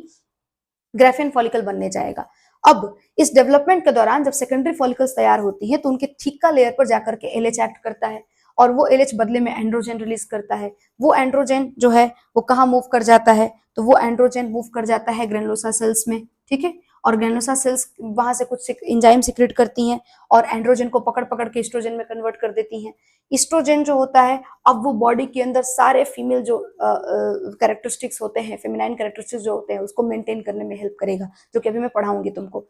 ग्राफियन फॉलिकल बनने जाएगा। अब इस डेवलपमेंट के दौरान जब सेकेंडरी फॉलिकल्स तैयार होती हैं तो उनके थीका लेयर पर जाकर के एलएच एक्ट करता है और वो एलएच बदले में एंड्रोजन रिलीज करता है। वो एंड्रोजन जो है वो कहाँ मूव कर जाता है, तो वो एंड्रोजन मूव कर जाता है ग्रेनुलोसा सेल्स में, ठीक है, और ग्रेनुलोसा सेल्स वहां से कुछ एंजाइम सिक्रेट करती हैं और एंड्रोजन को पकड़ पकड़ के एस्ट्रोजन में कन्वर्ट कर देती हैं। एस्ट्रोजन जो होता है, अब वो बॉडी के अंदर सारे फीमेल जो कैरेक्टरिस्टिक्स होते हैं, फेमिनाइन कैरेक्टरिस्टिक्स जो होते हैं, उसको मेंटेन करने में हेल्प करेगा, जो कि अभी मैं पढ़ाऊंगी तुमको।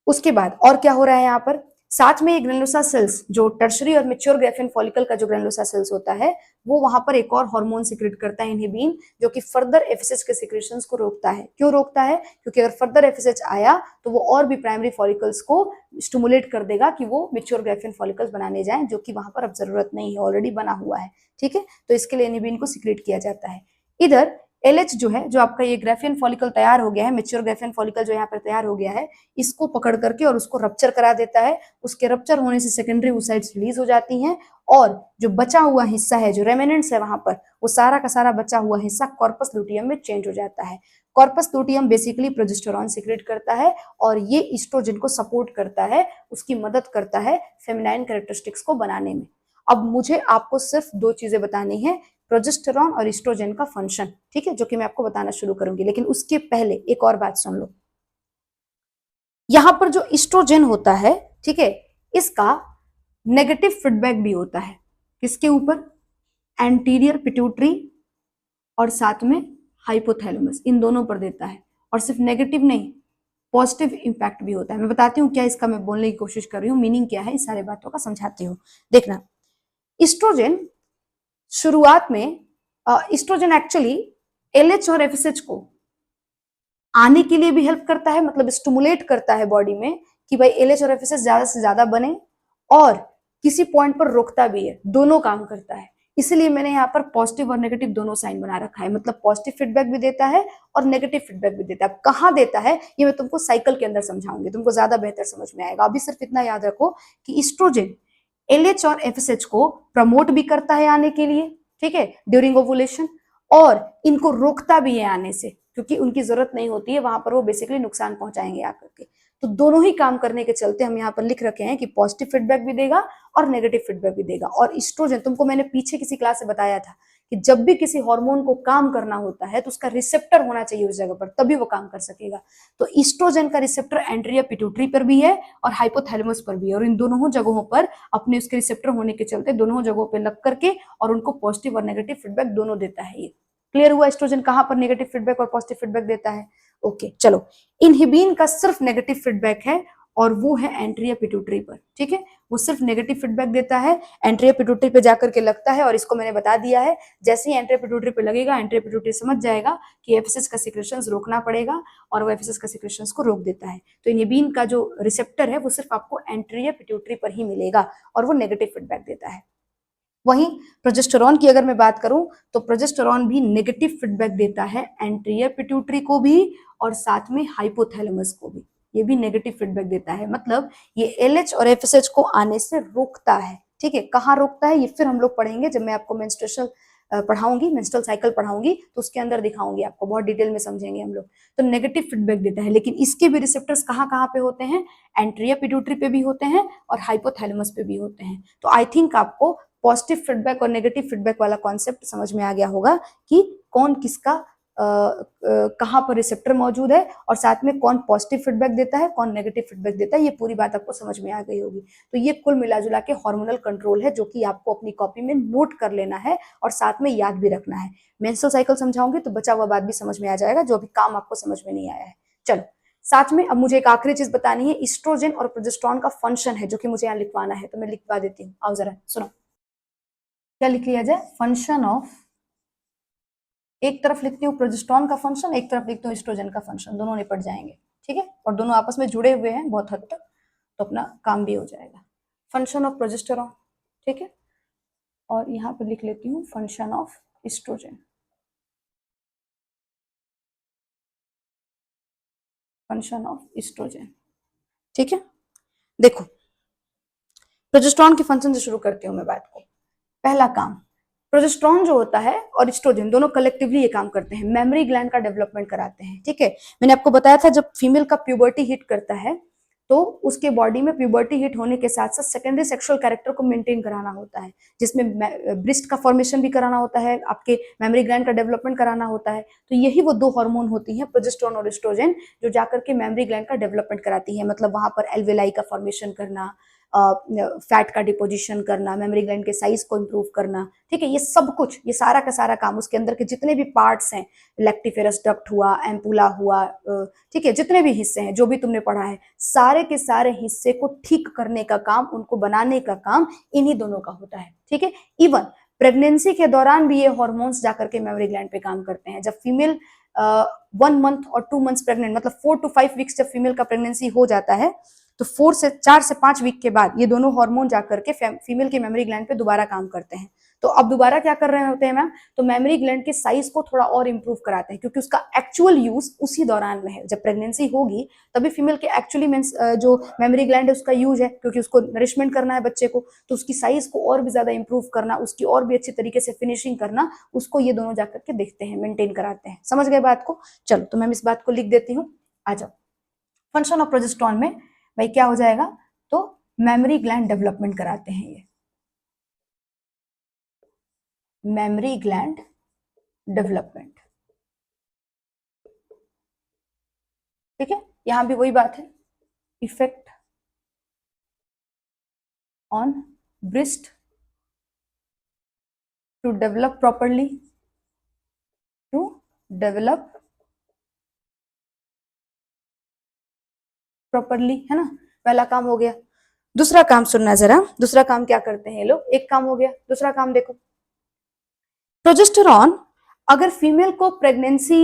उसके बाद और क्या हो रहा है यहाँ पर, साथ में ये ग्रेनुलोसा सेल्स जो टर्शरी और मैच्योर ग्राफियन फॉलिकल का जो ग्रेनुलोसा सेल्स होता है, वो वहां पर एक और हार्मोन सिक्रेट करता है, इनहिबिन, जो कि फर्दर एफएसएच के सिक्रेशंस को रोकता है। क्यों रोकता है? क्योंकि अगर फर्दर एफएसएच आया तो वो और भी प्राइमरी फॉलिकल्स को स्टिमुलेट कर देगा कि वो मैच्योर ग्राफियन फॉलिकल्स बनाने जाएं, जो कि वहां पर अब जरूरत नहीं है, ऑलरेडी बना हुआ है, ठीक है, तो इसके लिए इनहिबिन को सिक्रेट किया जाता है। इधर एलएच जो है, जो आपका ये ग्राफियन फॉलिकल तैयार हो गया है, मैच्योर ग्राफियन फॉलिकल जो यहाँ पर तैयार हो गया है, इसको पकड़ करके और उसको रप्चर करा देता है। उसके रप्चर होने से सेकेंडरी oocytes रिलीज हो जाती हैं और जो बचा हुआ हिस्सा है, जो रेमिनेंट्स है वहां पर, वो सारा का सारा बचा हुआ हिस्सा कॉर्पस लुटियम में चेंज हो जाता है। Corpus luteum basically progesterone secrete करता है और ये ईस्ट्रोजन को सपोर्ट करता है, उसकी मदद करता है फेमिनाइन कैरेक्टरिस्टिक्स को बनाने में। अब मुझे आपको सिर्फ 2 चीजें बतानी है, प्रोजेस्टेरॉन और ईस्ट्रोजन का फंक्शन, ठीक है, जो कि मैं आपको बताना शुरू करूंगी, लेकिन उसके पहले एक और बात सुन लो। यहां पर जो ईस्ट्रोजन होता है, ठीक है, इसका नेगेटिव फीडबैक भी होता है, किसके ऊपर? एंटीरियर पिट्यूटरी और साथ में हाइपोथैलेमस, इन दोनों पर देता है। और सिर्फ नेगेटिव नहीं, पॉजिटिव इंपैक्ट भी होता है। मैं बताती हूँ क्या इसका मैं बोलने की कोशिश कर रही हूँ, मीनिंग क्या है, इस सारे बातों का समझाती हूँ। देखना, ईस्ट्रोजन शुरुआत में, ईस्ट्रोजन एक्चुअली एलएच और एफएसएच को आने के लिए भी हेल्प करता है, मतलब स्टिमुलेट करता है बॉडी में कि भाई एलएच और एफएसएच ज्यादा से ज्यादा बने, और किसी पॉइंट पर रोकता भी है, दोनों काम करता है। इसलिए मैंने यहाँ पर पॉजिटिव और नेगेटिव दोनों साइन बना रखा है, मतलब पॉजिटिव फीडबैक भी देता है और नेगेटिव फीडबैक भी देता है। अब कहाँ देता है ये मैं तुमको साइकिल के अंदर समझाऊंगी, तुमको ज्यादा बेहतर समझ में आएगा। अभी सिर्फ इतना याद रखो कि ईस्ट्रोजन एलएच और एफएसएच को प्रमोट भी करता है आने के लिए, ठीक है, ड्यूरिंग ओवुलेशन, और इनको रोकता भी है आने से, क्योंकि उनकी जरूरत नहीं होती है वहां पर, वो बेसिकली नुकसान पहुंचाएंगे आकर के। तो दोनों ही काम करने के चलते हम यहाँ पर लिख रखे हैं कि पॉजिटिव फीडबैक भी देगा और नेगेटिव फीडबैक भी देगा। और ईस्ट्रोजन, तुमको मैंने पीछे किसी क्लास से बताया था कि जब भी किसी हार्मोन को काम करना होता है तो उसका रिसेप्टर होना चाहिए उस जगह पर, तभी वो काम कर सकेगा। तो ईस्ट्रोजन का रिसेप्टर एंट्रिया पिट्यूटरी पर भी है और हाइपोथैलेमस पर भी है, और इन दोनों जगहों पर अपने उसके रिसेप्टर होने के चलते दोनों जगहों पर लग करके और उनको पॉजिटिव और नेगेटिव फीडबैक दोनों देता है। ये क्लियर हुआ? एस्ट्रोजन कहां पर नेगेटिव फीडबैक और पॉजिटिव फीडबैक देता है? ओके, चलो, इनहिबिन का सिर्फ नेगेटिव फीडबैक है और वो है एंट्रिया पिट्यूटरी पर, ठीक है, वो सिर्फ नेगेटिव फीडबैक देता है, एंट्रिया पिट्यूटरी पे जाकर के लगता है, और इसको मैंने बता दिया है, जैसे ही एंट्रिया पिट्यूटरी पे लगेगा, एंट्रिया पिट्यूटरी समझ जाएगा कि एफएसएच का सिक्रेशंस रोकना पड़ेगा, और वो एफएसएच का सिक्रेशंस को रोक देता है। तो इनहिबिन का जो रिसेप्टर है वो सिर्फ आपको एंट्रिया पिट्यूटरी पर ही मिलेगा और वो नेगेटिव फीडबैक देता है। वहीं प्रोजेस्टेरॉन की अगर मैं बात करूं तो प्रोजेस्टेरॉन भी नेगेटिव फीडबैक देता है एंटीरियर पिट्यूटरी को भी और साथ में हाइपोथैलेमस को भी, ये भी नेगेटिव फीडबैक देता है, मतलब ये एलएच और एफएसएच को आने से रोकता है, ठीक है। कहाँ रोकता है ये फिर हम लोग पढ़ेंगे जब मैं आपको मेंस्ट्रुअल पढ़ाऊंगी, मेंस्ट्रुअल साइकिल पढ़ाऊंगी, तो उसके अंदर दिखाऊंगी आपको, बहुत डिटेल में समझेंगे हम लोग। तो नेगेटिव फीडबैक देता है, लेकिन इसके भी रिसेप्टर्स कहाँ कहाँ पे होते हैं? एंट्रिया पिट्यूटरी पे भी होते हैं और हाइपोथैलेमस पे भी होते हैं। तो आई थिंक आपको पॉजिटिव फीडबैक और नेगेटिव फीडबैक वाला कॉन्सेप्ट समझ में आ गया होगा कि कौन किसका कहाँ पर रिसेप्टर मौजूद है, और साथ में कौन पॉजिटिव फीडबैक देता है, कौन नेगेटिव फीडबैक देता है, ये पूरी बात आपको समझ में आ गई होगी। तो ये कुल मिलाजुला के हार्मोनल कंट्रोल है, जो कि आपको अपनी कॉपी में नोट कर लेना है और साथ में याद भी रखना है। मेंस्ट्रुअल साइकिल समझाऊंगी तो बचा हुआ बात भी समझ में आ जाएगा, जो अभी काम आपको समझ में नहीं आया है। चलो, साथ में अब मुझे एक आखिरी चीज बतानी है, ईस्ट्रोजन और प्रोजेस्टेरॉन का फंक्शन है, जो कि मुझे यहाँ लिखवाना है, तो मैं लिखवा देती हूँ। आओ जरा सुनो, क्या लिख लिया जाए? फंक्शन ऑफ, एक तरफ लिखती हूँ प्रोजेस्टेरॉन का फंक्शन, एक तरफ लिखती हूँ एस्ट्रोजन का फंक्शन, दोनों निपट जाएंगे, ठीक है, और दोनों आपस में जुड़े हुए हैं बहुत हद तक, तो अपना काम भी हो जाएगा। फंक्शन ऑफ प्रोजेस्टेरॉन, ठीक है, और यहाँ पर लिख लेती हूँ function of oestrogen. Function of oestrogen. ठीक है, देखो प्रोजेस्टेरॉन के फंक्शन से शुरू करती हूँ मैं बात को। पहला काम, प्रोजेस्टेरॉन जो होता है और एस्ट्रोजन दोनों कलेक्टिवली ये काम करते हैं, मेमोरी ग्लैंड का डेवलपमेंट कराते हैं। ठीक है, मैंने आपको बताया था जब फीमेल का प्यूबर्टी हिट करता है तो उसके बॉडी में प्यूबर्टी हिट होने के साथ साथ सेकेंडरी सेक्सुअल कैरेक्टर को मेंटेन कराना होता है, जिसमें ब्रेस्ट का फॉर्मेशन भी कराना होता है, आपके मेमोरी ग्लैंड का डेवलपमेंट कराना होता है। तो यही वो दो हार्मोन होती हैं प्रोजेस्टेरॉन और एस्ट्रोजन, जो जाकर के मेमोरी ग्लैंड का डेवलपमेंट कराती है, मतलब वहां पर एल्वेलाई का फॉर्मेशन करना, फैट का डिपोजिशन करना, मेमोरी ग्लैंड के साइज को इंप्रूव करना। ठीक है, ये सब कुछ, ये सारा का सारा काम, उसके अंदर के जितने भी पार्ट्स हैं, लेक्टिफेरस डक्ट हुआ, एम्पुला हुआ, ठीक है, जितने भी हिस्से हैं जो भी तुमने पढ़ा है, सारे के सारे हिस्से को ठीक करने का काम, उनको बनाने का काम इन्हीं दोनों का होता है। ठीक है, इवन प्रेगनेंसी के दौरान भी ये हॉर्मोन्स जाकर के मेमोरी ग्लैंड पे काम करते हैं। जब फीमेल 1 मंथ और 2 मंथ्स प्रेग्नेंट, मतलब 4 to 5 वीक्स जब फीमेल का प्रेगनेंसी हो जाता है, तो 4 से 5 वीक के बाद ये दोनों हार्मोन जाकर के फीमेल के मेमोरी ग्लैंड पे दोबारा काम करते हैं। तो अब दोबारा क्या कर रहे होते हैं मैम, तो मेमोरी ग्लैंड के साइज को थोड़ा और इंप्रूव कराते हैं, क्योंकि उसका एक्चुअल यूज उसी दौरान में है। जब प्रेगनेंसी होगी तभी फीमेल के एक्चुअली मींस जो मेमोरी ग्लैंड है उसका यूज है, क्योंकि उसको नरिशमेंट करना है बच्चे को, तो उसकी साइज को और भी ज्यादा इंप्रूव करना, उसकी और भी अच्छी तरीके से फिनिशिंग करना, उसको ये दोनों जाकर के देखते हैं, मेंटेन कराते हैं। समझ गए बात को? चलो तो मैम इस बात को लिख देती हूँ। आ जाओ, फंक्शन ऑफ प्रोजेस्टेरॉन में भाई क्या हो जाएगा, तो मेमोरी ग्लैंड डेवलपमेंट कराते हैं ये, मेमोरी ग्लैंड डेवलपमेंट। ठीक है, यहां भी वही बात है, effect on breast to develop properly, to develop properly, है ना। पहला काम हो गया। दूसरा काम सुनना जरा, दूसरा काम क्या करते हैं लोग, एक काम हो गया, दूसरा काम देखो। प्रोजेस्टेरॉन अगर फीमेल को प्रेगनेंसी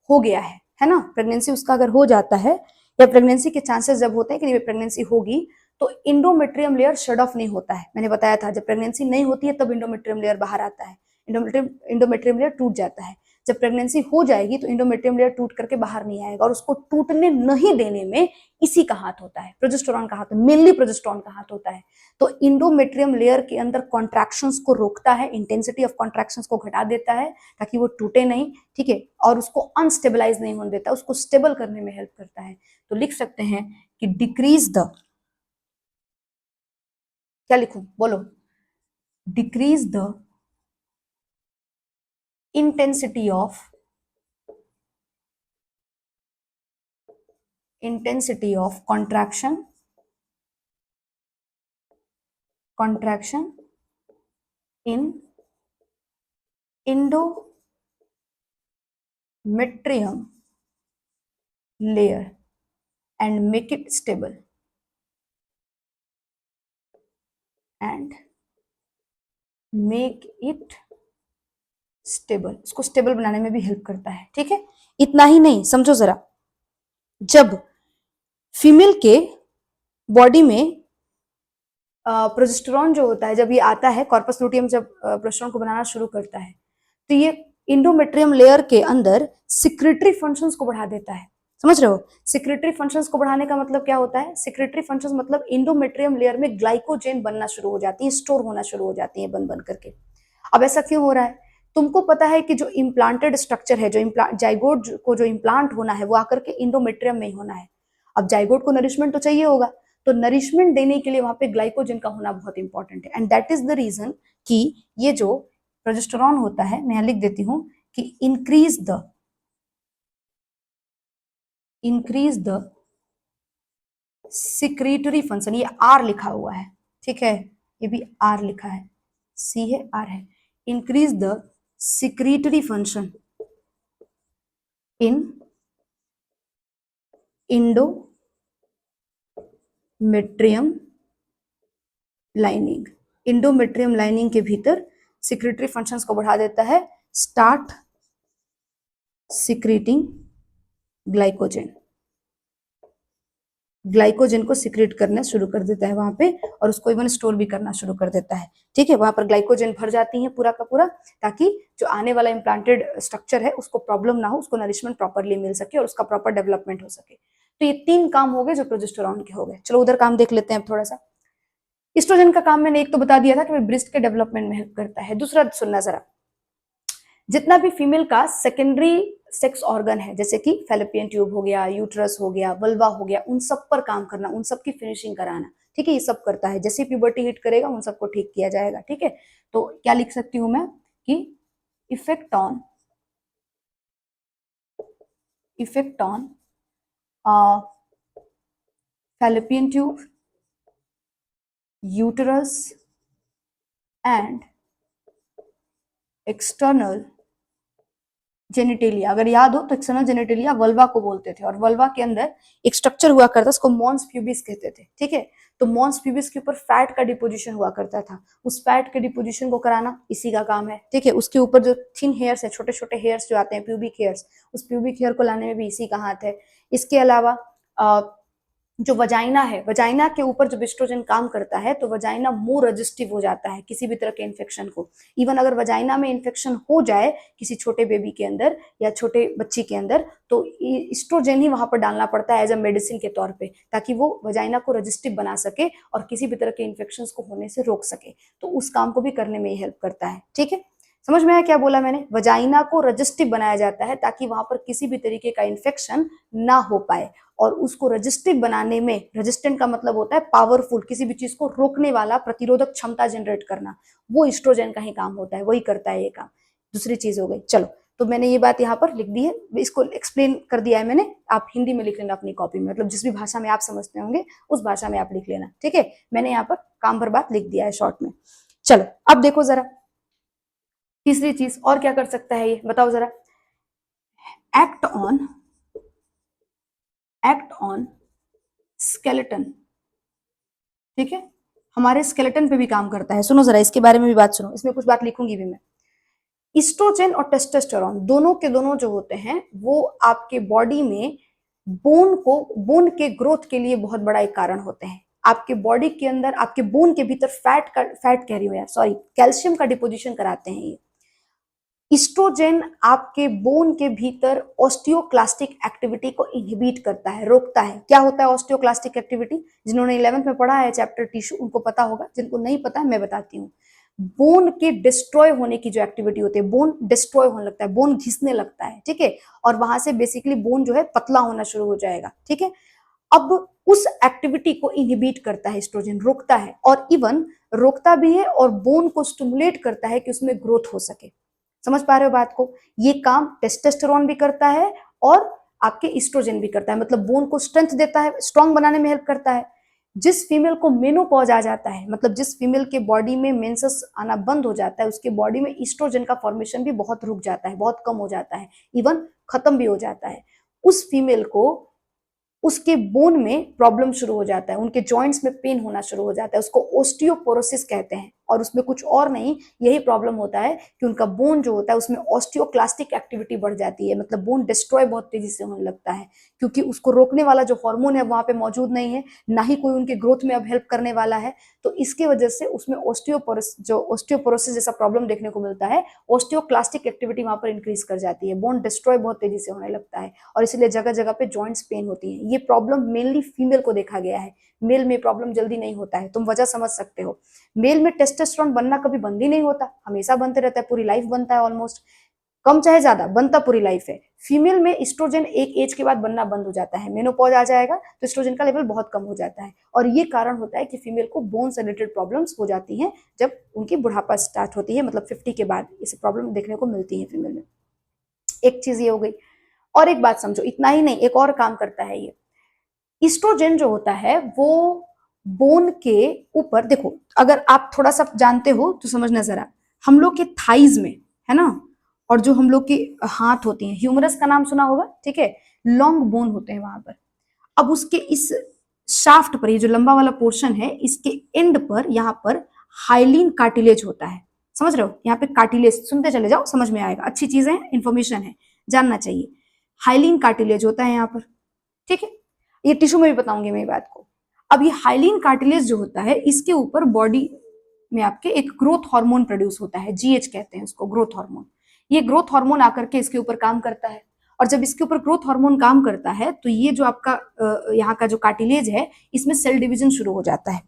हो गया है ना, प्रेगनेंसी उसका अगर हो जाता है, या प्रेगनेंसी के चांसेस जब होते हैं कि प्रेगनेंसी होगी, तो इंडोमेट्रियम लेयर शट ऑफ नहीं होता है। मैंने बताया था जब प्रेगनेंसी नहीं होती है तब इंडोमेट्रियम लेयर बाहर आता है, इंडोमेट्रियम लेयर टूट जाता है। जब प्रेगनेंसी हो जाएगी तो इंडोमेट्रियम लेयर टूट करके बाहर नहीं आएगा, और उसको टूटने नहीं देने में इसी का हाथ होता है, प्रोजेस्टेरॉन का हाथ, मेनली प्रोजेस्टेरॉन का हाथ होता है। तो इंडोमेट्रियम लेयर के अंदर कॉन्ट्रैक्शंस को रोकता है, इंटेंसिटी ऑफ कॉन्ट्रैक्शंस को घटा देता है ताकि वो टूटे नहीं। ठीक है, और उसको अनस्टेबलाइज नहीं होने देता, उसको स्टेबल करने में हेल्प करता है। तो लिख सकते हैं कि डिक्रीज द, क्या लिखूं बोलो, decrease the intensity of contraction in endometrium layer and make it stable, and make it stable, इसको स्टेबल बनाने में भी हेल्प करता है। ठीक है, इतना ही नहीं, समझो जरा, जब फीमेल के बॉडी में प्रोजेस्टेरॉन जो होता है, जब ये आता है, कॉर्पस लुटियम जब प्रोजेस्टेरॉन को बनाना शुरू करता है, तो ये इंडोमेट्रियम लेयर के अंदर सिक्रेटरी फंक्शंस को बढ़ा देता है। समझ रहे हो, सिक्रेटरी फंक्शंस को बढ़ाने का मतलब क्या होता है, सिक्रेटरी फंक्शंस मतलब इंडोमेट्रियम लेयर में ग्लाइकोजेन बनना शुरू हो जाती है, स्टोर होना शुरू हो जाती है बन बन करके। अब ऐसा क्यों हो रहा है, तुमको पता है कि जो इम्प्लांटेड स्ट्रक्चर है, जो जाइगोट को जो इम्प्लांट होना है वो आकर के इंडोमेट्रियम में ही होना है। अब जाइगोट को नरिशमेंट तो चाहिए होगा, तो नरिशमेंट देने के लिए वहां पे ग्लाइकोजन का होना बहुत इंपॉर्टेंट है, and that is the reason कि ये जो प्रोजेस्टेरॉन होता है, मैं यहां लिख देती हूं कि इंक्रीज द सिक्रीटरी फंक्शन, ये आर लिखा हुआ है, ठीक है, ये भी आर लिखा है, सी है आर है, increase the secretory function in endometrium lining, endometrium lining के भीतर सिक्रेटरी फंक्शंस को बढ़ा देता है, स्टार्ट सिक्रीटिंग ग्लाइकोजन, ग्लाइकोजन को सिक्रेट करना शुरू कर देता है वहां पे, और उसको इवन स्टोर भी करना शुरू कर देता है। ठीक है, वहां पर ग्लाइकोजन भर जाती है पूरा का पूरा, ताकि जो आने वाला इम्प्लांटेड स्ट्रक्चर है उसको प्रॉब्लम ना हो, उसको नरिशमेंट प्रॉपरली मिल सके और उसका प्रॉपर डेवलपमेंट हो सके। तो ये 3 काम हो गए जो प्रोजेस्टेरॉन के हो गए। चलो उधर काम देख लेते हैं अब थोड़ा सा। ईस्ट्रोजन का काम मैंने एक तो बता दिया था कि वो ब्रेस्ट के डेवलपमेंट में हेल्प करता है। दूसरा सुनना जरा, जितना भी फीमेल का सेकेंडरी सेक्स ऑर्गन है, जैसे कि फैलोपियन ट्यूब हो गया, यूट्रस हो गया, वल्वा हो गया, उन सब पर काम करना, उन सब की फिनिशिंग कराना। ठीक है, ये सब करता है। जैसे प्यूबर्टी हिट करेगा उन सबको ठीक किया जाएगा। ठीक है, तो क्या लिख सकती हूं मैं कि effect on fallopian tube, uterus and external genitalia. अगर याद हो तो एक्सटर्नल जेनिटेलिया वल्वा को बोलते थे, और वल्वा के अंदर एक स्ट्रक्चर हुआ करता, उसको मॉन्स प्यूबिस कहते थे। ठीक है, तो मॉन्स प्यूबिस के ऊपर फैट का डिपोजिशन हुआ करता था, उस फैट के डिपोजिशन को कराना इसी का काम है। ठीक है, उसके ऊपर जो थिन हेयर्स है, छोटे छोटे हेयर्स जो आते हैं, प्यूबिक हेयर्स, उस प्यूबिक हेयर को लाने में भी इसी का हाथ है। इसके अलावा जो वजाइना है, वजाइना के ऊपर जब एस्ट्रोजन काम करता है तो वजाइना मोर रजिस्टिव हो जाता है किसी भी तरह के इन्फेक्शन को। इवन अगर वजाइना में इन्फेक्शन हो जाए किसी छोटे बेबी के अंदर या छोटे बच्ची के अंदर, तो एस्ट्रोजन ही वहां पर डालना पड़ता है एज अ मेडिसिन के तौर पे, ताकि वो वजाइना को रजिस्टिव बना सके और किसी भी तरह के इन्फेक्शन को होने से रोक सके। तो उस काम को भी करने में हेल्प करता है। ठीक है, समझ में आया क्या बोला मैंने? वजाइना को रजिस्टिव बनाया जाता है ताकि वहां पर किसी भी तरीके का इन्फेक्शन ना हो पाए, और उसको रजिस्टिव बनाने में, रेजिस्टेंट का मतलब होता है पावरफुल, किसी भी चीज को रोकने वाला, प्रतिरोधक क्षमता जनरेट करना, वो एस्ट्रोजन का ही काम होता है, वही करता है ये काम। दूसरी चीज हो गई। चलो, तो मैंने ये बात यहाँ पर लिख दी है, इसको एक्सप्लेन कर दिया है मैंने। आप हिंदी में लिख लेना अपनी कॉपी में, मतलब जिस भी भाषा में आप समझते होंगे उस भाषा में आप लिख लेना। ठीक है, मैंने यहाँ पर काम भर बात लिख दिया है शॉर्ट में। चलो अब देखो जरा, तीसरी चीज और क्या कर सकता है ये, बताओ जरा। Act on skeleton. ठीक है, हमारे स्केलेटन पे भी काम करता है। सुनो जरा, इसके बारे में भी बात सुनो, इसमें कुछ बात लिखूंगी भी मैं। ईस्ट्रोजन और टेस्टोस्टेरोन दोनों के दोनों जो होते हैं वो आपके बॉडी में बोन के ग्रोथ के लिए बहुत बड़ा एक कारण होते हैं। आपके बॉडी के अंदर, आपके बोन के भीतर फैट कह रही हूँ यार, सॉरी, कैल्शियम का डिपोजिशन कराते हैं ये। ईस्ट्रोजन आपके बोन के भीतर ऑस्टियोक्लास्टिक एक्टिविटी को इनहिबिट करता है, रोकता है। क्या होता है ऑस्टियोक्लास्टिक एक्टिविटी? जिन्होंने 11th में पढ़ा है चैप्टर टिश्यू उनको पता होगा, जिनको नहीं पता है मैं बताती हूँ। बोन के डिस्ट्रॉय होने की जो एक्टिविटी होती है, बोन डिस्ट्रॉय होने लगता है, बोन घिसने लगता है। ठीक है, और वहां से बेसिकली बोन जो है पतला होना शुरू हो जाएगा। ठीक है, अब उस एक्टिविटी को इनहिबिट करता है एस्ट्रोजन, रोकता है, और इवन रोकता भी है और बोन को स्टिमुलेट करता है कि उसमें ग्रोथ हो सके। समझ पा रहे हो बात को? ये काम टेस्टोस्टेरोन भी करता है और आपके एस्ट्रोजन भी करता है, मतलब बोन को स्ट्रेंथ देता है, स्ट्रांग बनाने में हेल्प करता है। जिस फीमेल को मेनोपॉज आ जाता है, मतलब जिस फीमेल के बॉडी में मेंसेस आना बंद हो जाता है, उसके बॉडी में एस्ट्रोजन का फॉर्मेशन भी बहुत रुक जाता है, बहुत कम हो जाता है, इवन खत्म भी हो जाता है। उस फीमेल को उसके बोन में प्रॉब्लम शुरू हो जाता है, उनके जॉइंट्स में पेन होना शुरू हो जाता है, उसको ओस्टियोपोरोसिस कहते हैं। और उसमें कुछ और नहीं, यही प्रॉब्लम होता है कि उनका बोन जो होता है उसमें ऑस्टियोक्लास्टिक एक्टिविटी बढ़ जाती है, मतलब बोन डिस्ट्रॉय बहुत तेजी से होने लगता है, क्योंकि उसको रोकने वाला जो हार्मोन है वहां पे मौजूद नहीं है, ना ही कोई उनके ग्रोथ में अब हेल्प करने वाला है। तो इसके वजह से उसमें ऑस्टियोपोरोसिस जैसा प्रॉब्लम देखने को मिलता है, ऑस्टियोक्लास्टिक एक्टिविटी वहां पर इंक्रीज कर जाती है, बोन डिस्ट्रॉय बहुत तेजी से होने लगता है, और इसलिए जगह जगह पे जॉइंट्स पेन होती है। ये प्रॉब्लम मेनली फीमेल को देखा गया है, मेल में प्रॉब्लम जल्दी नहीं होता है। तुम वजह समझ सकते हो, मेल में टेस्टोस्टेरोन बनना कभी बंद ही नहीं होता, हमेशा बनते रहता है, पूरी लाइफ बनता है, ऑलमोस्ट, कम चाहे ज्यादा बनता पूरी लाइफ है। फीमेल में एस्ट्रोजन एक एज के बाद बनना बंद हो जाता है, मेनोपॉज आ जाएगा तो एस्ट्रोजन का लेवल बहुत कम हो जाता है, और ये कारण होता है कि फीमेल को बोन से रिलेटेड प्रॉब्लम्स हो जाती हैं जब उनकी बुढ़ापा स्टार्ट होती है, मतलब 50 के बाद इसे प्रॉब्लम देखने को मिलती है फीमेल में। एक चीज ये हो गई, और एक बात समझो, इतना ही नहीं, एक और काम करता है ये। ईस्ट्रोजन जो होता है वो बोन के ऊपर, देखो अगर आप थोड़ा सा जानते हो तो समझना जरा, हम लोग के थाइज में है ना, और जो हम लोग के हाथ होते हैं, ह्यूमरस का नाम सुना होगा, ठीक है, लॉन्ग बोन होते हैं वहां पर। अब उसके इस शाफ्ट पर, ये जो लंबा वाला पोर्शन है, इसके एंड पर यहाँ पर हाइलिन कार्टिलेज होता है। समझ रहे हो? यहाँ पे कार्टिलेज, सुनते चले जाओ, समझ में आएगा, अच्छी चीजें हैं, इंफॉर्मेशन है, जानना चाहिए। हाइलिन कार्टिलेज होता है यहाँ पर। ठीक है, ये टिश्यू में भी बताऊंगी मैं ये बात को। अब ये हाइलिन कार्टिलेज जो होता है, इसके ऊपर बॉडी में आपके एक ग्रोथ हार्मोन प्रोड्यूस होता है, जीएच कहते हैं उसको, ग्रोथ हार्मोन। ये ग्रोथ हार्मोन आकर के इसके ऊपर काम करता है, और जब इसके ऊपर ग्रोथ हार्मोन काम करता है तो ये जो आपका यहाँ का जो कार्टिलेज है, इसमें सेल डिवीजन शुरू हो जाता है,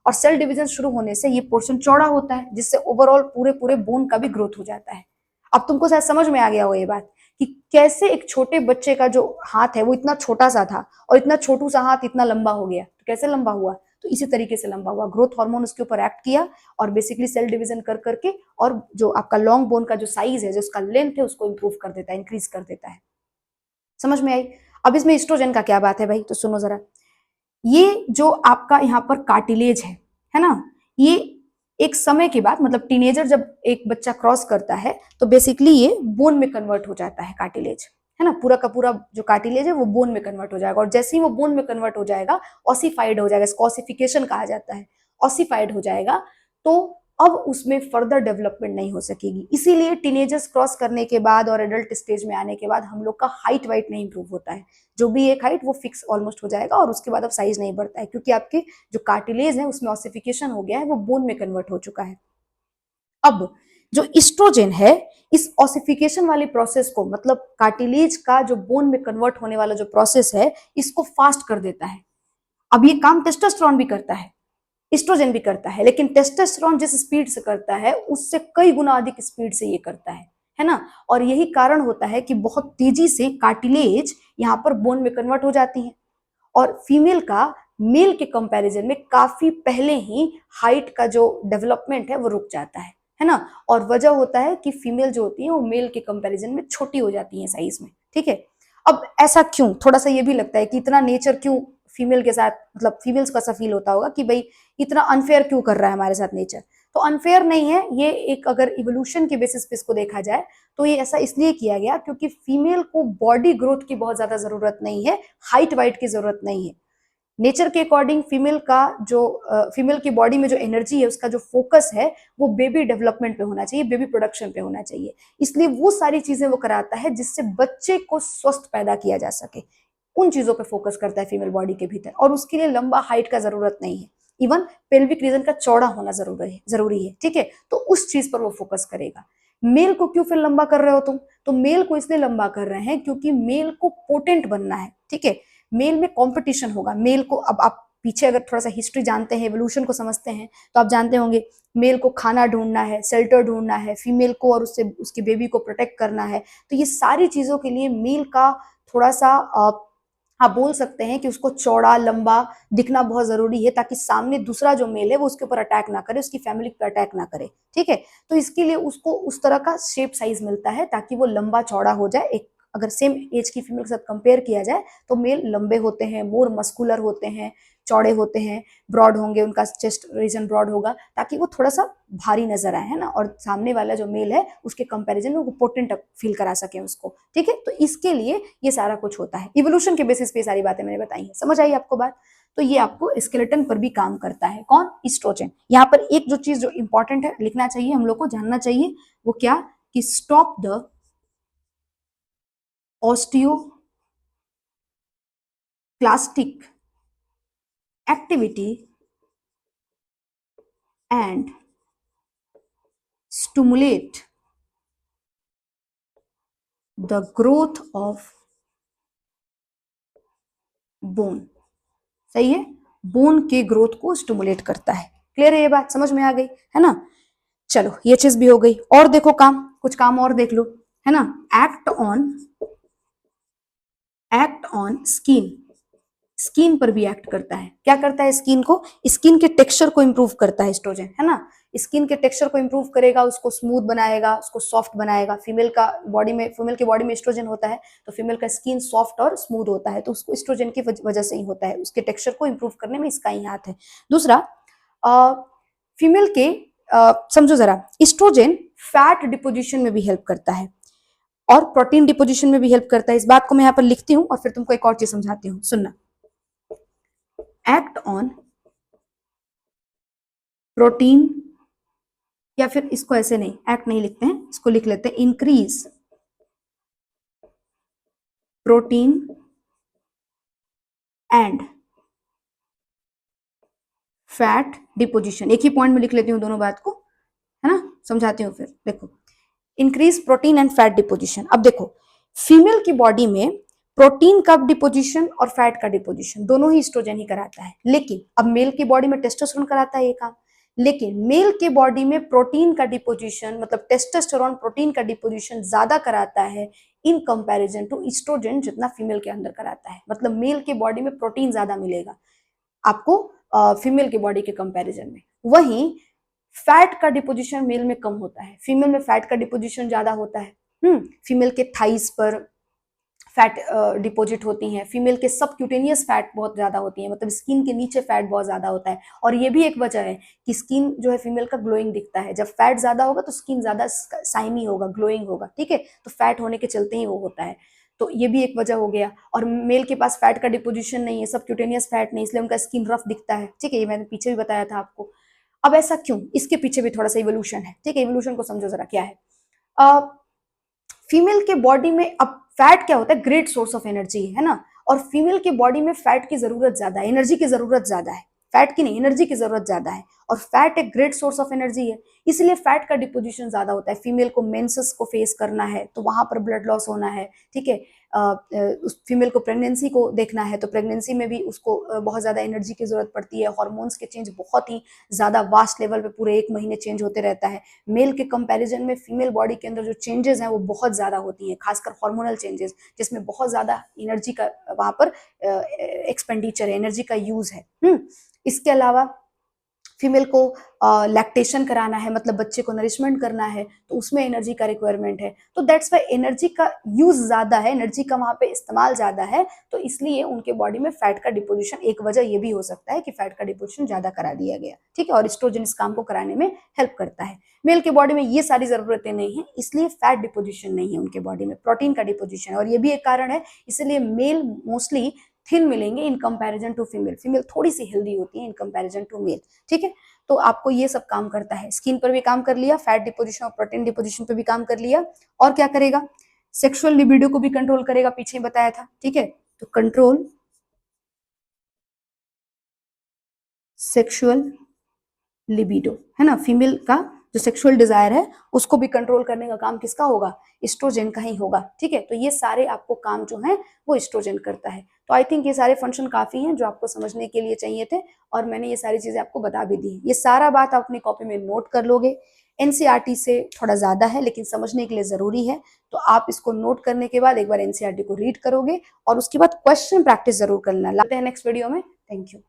और सेल डिवीजन शुरू होने से ये पोर्शन चौड़ा होता है, जिससे ओवरऑल पूरे पूरे बोन का भी ग्रोथ हो जाता है। अब तुमको शायद समझ में आ गया हो ये बात कि कैसे एक छोटे बच्चे का जो हाथ है वो इतना छोटा सा था, और इतना छोटू सा हाथ इतना लंबा हो गया, तो कैसे लंबा हुआ? तो इसी तरीके से लंबा हुआ, ग्रोथ हार्मोन उसके ऊपर एक्ट किया, और बेसिकली सेल डिवीजन कर करके, और जो आपका लॉन्ग बोन का जो साइज है, जो उसका लेंथ है, उसको इंप्रूव कर देता है, इंक्रीज कर देता है। समझ में आई? अब इसमें एस्ट्रोजन का क्या बात है भाई, तो सुनो जरा। ये जो आपका यहाँ पर कार्टिलेज है ना, ये एक समय के बाद, मतलब टीनेजर जब एक बच्चा क्रॉस करता है, तो बेसिकली ये बोन में कन्वर्ट हो जाता है कार्टिलेज, है ना। पूरा का पूरा जो कार्टिलेज है वो बोन में कन्वर्ट हो जाएगा, और जैसे ही वो बोन में कन्वर्ट हो जाएगा, ऑसिफाइड हो जाएगा, इसको ऑसिफिकेशन कहा जाता है, ऑसिफाइड हो जाएगा, तो अब उसमें फर्दर डेवलपमेंट नहीं हो सकेगी। इसीलिए टीनेजर्स क्रॉस करने के बाद और एडल्ट स्टेज में आने के बाद हम लोग का हाइट वाइट नहीं इंप्रूव होता है, जो भी एक हाइट वो फिक्स ऑलमोस्ट हो जाएगा, और उसके बाद अब साइज नहीं बढ़ता है, क्योंकि आपके जो कार्टिलेज है उसमें ऑसिफिकेशन हो गया है, वो बोन में कन्वर्ट हो चुका है। अब जो इस्ट्रोजेन है, इस ऑसिफिकेशन वाली प्रोसेस को, मतलब कार्टिलेज का जो बोन में कन्वर्ट होने वाला जो प्रोसेस है, इसको फास्ट कर देता है। अब ये काम टेस्टोस्टेरोन भी करता है, इस्ट्रोजेन भी करता है, लेकिन टेस्टोस्टेरोन जिस स्पीड से करता है उससे कई गुना अधिक स्पीड से ये करता है ना। और यही कारण होता है कि बहुत तेजी से कार्टिलेज यहाँ पर बोन में कन्वर्ट हो जाती है, और फीमेल का मेल के कंपैरिजन में काफी पहले ही हाइट का जो डेवलपमेंट है वो रुक जाता है ना। और वजह होता है कि फीमेल जो होती है वो मेल के कंपैरिजन में छोटी हो जाती है साइज में, ठीक है। अब ऐसा क्यों, थोड़ा सा ये भी लगता है कि इतना नेचर क्यों फीमेल के साथ, मतलब फीमेल्स को ऐसा फील होता होगा कि भाई इतना अनफेयर क्यों कर रहा है हमारे साथ नेचर। तो अनफेयर नहीं है ये, एक अगर इवोल्यूशन के बेसिस पे इसको देखा जाए तो ये ऐसा इसलिए किया गया क्योंकि फीमेल को बॉडी ग्रोथ की बहुत ज्यादा जरूरत नहीं है, हाइट वाइट की जरूरत नहीं है। नेचर के अकॉर्डिंग फीमेल का जो फीमेल की बॉडी में जो एनर्जी है, उसका जो फोकस है, वो बेबी डेवलपमेंट पे होना चाहिए, बेबी प्रोडक्शन पे होना चाहिए। इसलिए वो सारी चीजें वो कराता है जिससे बच्चे को स्वस्थ पैदा किया जा सके, उन चीजों पे फोकस करता है फीमेल बॉडी के भीतर, और उसके लिए लंबा हाइट का जरूरत नहीं है। इवन पेल्विक रीजन का चौड़ा होना जरूरी है, ठीक है। तो उस चीज पर वो फोकस करेगा। मेल को क्यों फिर लंबा कर रहे हो तुम? तो मेल को इसलिए लंबा कर रहे हैं क्योंकि मेल को पोटेंट बनना है, ठीक है। मेल में कंपटीशन होगा, मेल को, अब आप पीछे अगर थोड़ा सा हिस्ट्री जानते हैं, एवोल्यूशन को समझते हैं, तो आप जानते होंगे मेल को खाना ढूंढना है, शेल्टर ढूंढना है, फीमेल को और उससे उसकी बेबी को प्रोटेक्ट करना है। तो ये सारी चीजों के लिए मेल का थोड़ा सा आप बोल सकते हैं कि उसको चौड़ा लंबा दिखना बहुत जरूरी है, ताकि सामने दूसरा जो मेल है वो उसके ऊपर अटैक ना करे, उसकी फैमिली पर अटैक ना करे, ठीक है। तो इसके लिए उसको उस तरह का शेप साइज मिलता है ताकि वो लंबा चौड़ा हो जाए। एक अगर सेम एज की फीमेल के साथ कंपेयर किया जाए तो मेल लंबे होते हैं, मोर मस्कुलर होते हैं, चौड़े होते हैं, ब्रॉड होंगे, उनका चेस्ट रीजन ब्रॉड होगा, ताकि वो थोड़ा सा भारी नजर आए, है ना, और सामने वाला जो मेल है उसके कंपैरिजन में वो पोटेंट फील करा सके उसको, ठीक है। तो इसके लिए ये सारा कुछ होता है, इवोल्यूशन के बेसिस पे सारी बातें मैंने बताई हैं। समझ आई आपको बात? तो ये आपको स्केलेटन पर भी काम करता है, कौन? इस्ट्रोजन। यहाँ पर एक जो चीज जो इंपॉर्टेंट है लिखना चाहिए, हम लोग को जानना चाहिए, वो क्या? कि stop the osteoclastic activity and stimulate the growth of bone। सही है, बोन के ग्रोथ को स्टिमुलेट करता है। क्लियर है ये बात? समझ में आ गई है ना? चलो ये चीज भी हो गई, और देखो काम, कुछ काम और देख लो, है ना। एक्ट ऑन स्किन, स्किन पर भी एक्ट करता है। क्या करता है? स्किन को, स्किन के टेक्सचर को इंप्रूव करता है एस्ट्रोजन, है ना। स्किन के टेक्सचर को इंप्रूव करेगा, उसको स्मूथ बनाएगा, उसको सॉफ्ट बनाएगा। फीमेल की बॉडी में एस्ट्रोजन होता है, तो फीमेल का स्किन सॉफ्ट और स्मूथ होता है, तो उसको एस्ट्रोजन की वजह से ही होता है, उसके टेक्सचर को इंप्रूव करने में इसका ही हाथ है। दूसरा, फीमेल के समझो जरा, एस्ट्रोजन फैट डिपोजिशन में भी हेल्प करता है और प्रोटीन डिपोजिशन में भी हेल्प करता है। इस बात को मैं यहाँ पर लिखती हूँ और फिर तुमको एक और चीज समझाती हूँ, सुनना। एक्ट ऑन प्रोटीन, या फिर इसको ऐसे नहीं, एक्ट नहीं लिखते हैं, इसको लिख लेते हैं increase protein and fat deposition. एक ही पॉइंट में लिख लेती हूँ दोनों बात को, है ना, समझाती हूँ फिर। देखो, increase protein and fat deposition. अब देखो, फीमेल की बॉडी में प्रोटीन का डिपोजिशन और फैट का डिपोजिशन दोनों ही एस्ट्रोजन ही कराता है, लेकिन अब मेल की बॉडी में टेस्टोस्टेरोन कराता है ये काम। लेकिन मेल के बॉडी में प्रोटीन का डिपोजिशन, मतलब टेस्टोस्टेरोन प्रोटीन का डिपोजिशन ज्यादा कराता है इन कंपैरिजन टू एस्ट्रोजन, जितना फीमेल के अंदर कराता है। मतलब मेल के बॉडी में प्रोटीन ज्यादा मिलेगा आपको फीमेल के बॉडी के कंपैरिजन में। वहीं फैट का डिपोजिशन मेल में कम होता है, फीमेल में फैट का डिपोजिशन ज्यादा होता है। फीमेल के थाइस पर फैट डिपोजिट होती हैं, फीमेल के सबक्यूटेनियस फैट बहुत ज्यादा होती है, मतलब स्किन के नीचे फैट बहुत ज्यादा होता है। और ये भी एक वजह है कि स्किन जो है फीमेल का ग्लोइंग दिखता है। जब फैट ज्यादा होगा तो स्किन ज्यादा शाइनी होगा, ग्लोइंग होगा, ठीक है, तो फैट होने के चलते ही वो होता है। तो ये भी एक वजह हो गया। और मेल के पास फैट का डिपोजिशन नहीं है, सबक्यूटेनियस फैट नहीं, इसलिए उनका स्किन रफ दिखता है, ठीक है, ये मैंने पीछे भी बताया था आपको। अब ऐसा क्यों, इसके पीछे भी थोड़ा सा इवोल्यूशन है, ठीक है, इवोल्यूशन को समझो जरा क्या है। फीमेल के बॉडी में अब फैट क्या होता है, ग्रेट सोर्स ऑफ एनर्जी है ना, और फीमेल के बॉडी में फैट की जरूरत ज्यादा है, एनर्जी की जरूरत ज्यादा है, फैट की नहीं, एनर्जी की जरूरत ज्यादा है। और फैट एक ग्रेट सोर्स ऑफ एनर्जी है, इसलिए फैट का डिपोजिशन ज्यादा होता है। फीमेल को मेंसेस को फेस करना है तो वहां पर ब्लड लॉस होना है, ठीक है। उस फीमेल को प्रेगनेंसी को देखना है तो प्रेगनेंसी में भी उसको बहुत ज्यादा एनर्जी की जरूरत पड़ती है। हार्मोन्स के चेंज बहुत ही ज्यादा वास्ट लेवल पे पूरे 1 महीने चेंज होते रहता है। मेल के कंपैरिजन में फीमेल बॉडी के अंदर जो चेंजेस हैं वो बहुत ज्यादा होती हैं, खासकर हार्मोनल चेंजेस, जिसमें बहुत ज्यादा एनर्जी का वहां पर एक्सपेंडिचर है, एनर्जी का यूज है। इसके अलावा फीमेल को लैक्टेशन कराना है, मतलब बच्चे को नरिशमेंट करना है, तो उसमें एनर्जी का रिक्वायरमेंट है। तो दैट्स वाई एनर्जी का यूज ज्यादा है, एनर्जी का वहां पे इस्तेमाल ज्यादा है, तो इसलिए उनके बॉडी में फैट का डिपोजिशन, एक वजह ये भी हो सकता है कि फैट का डिपोजिशन ज्यादा करा दिया गया, ठीक है। और एस्ट्रोजन इस काम को कराने में हेल्प करता है। मेल के बॉडी में ये सारी जरूरतें नहीं है, इसलिए फैट डिपोजिशन नहीं है उनके बॉडी में, प्रोटीन का डिपोजिशन है। और ये भी एक कारण है, इसलिए मेल मोस्टली थिन मिलेंगे in comparison to female, female थोड़ी सी हेल्दी होती है इन कंपैरिजन टू मेल, ठीक है। तो आपको ये सब काम करता है, स्किन पर भी काम कर लिया, फैट डिपोजिशन और प्रोटीन डिपोजिशन पर भी काम कर लिया। और क्या करेगा, सेक्सुअल लिबिडो को भी कंट्रोल करेगा, पीछे बताया था, ठीक है। तो कंट्रोल सेक्सुअल लिबिडो, है ना, फीमेल का जो सेक्सुअल डिजायर है उसको भी कंट्रोल करने का काम किसका होगा, एस्ट्रोजन का ही होगा, ठीक है। तो ये सारे आपको काम जो है वो एस्ट्रोजन करता है। तो आई थिंक ये सारे फंक्शन काफी हैं जो आपको समझने के लिए चाहिए थे, और मैंने ये सारी चीजें आपको बता भी दी। ये सारा बात आप अपनी कॉपी में नोट कर लोगे। एनसीईआरटी से थोड़ा ज्यादा है लेकिन समझने के लिए जरूरी है, तो आप इसको नोट करने के बाद एक बार एनसीईआरटी को रीड करोगे और उसके बाद क्वेश्चन प्रैक्टिस जरूर करना। लाते हैं नेक्स्ट वीडियो में। Thank you.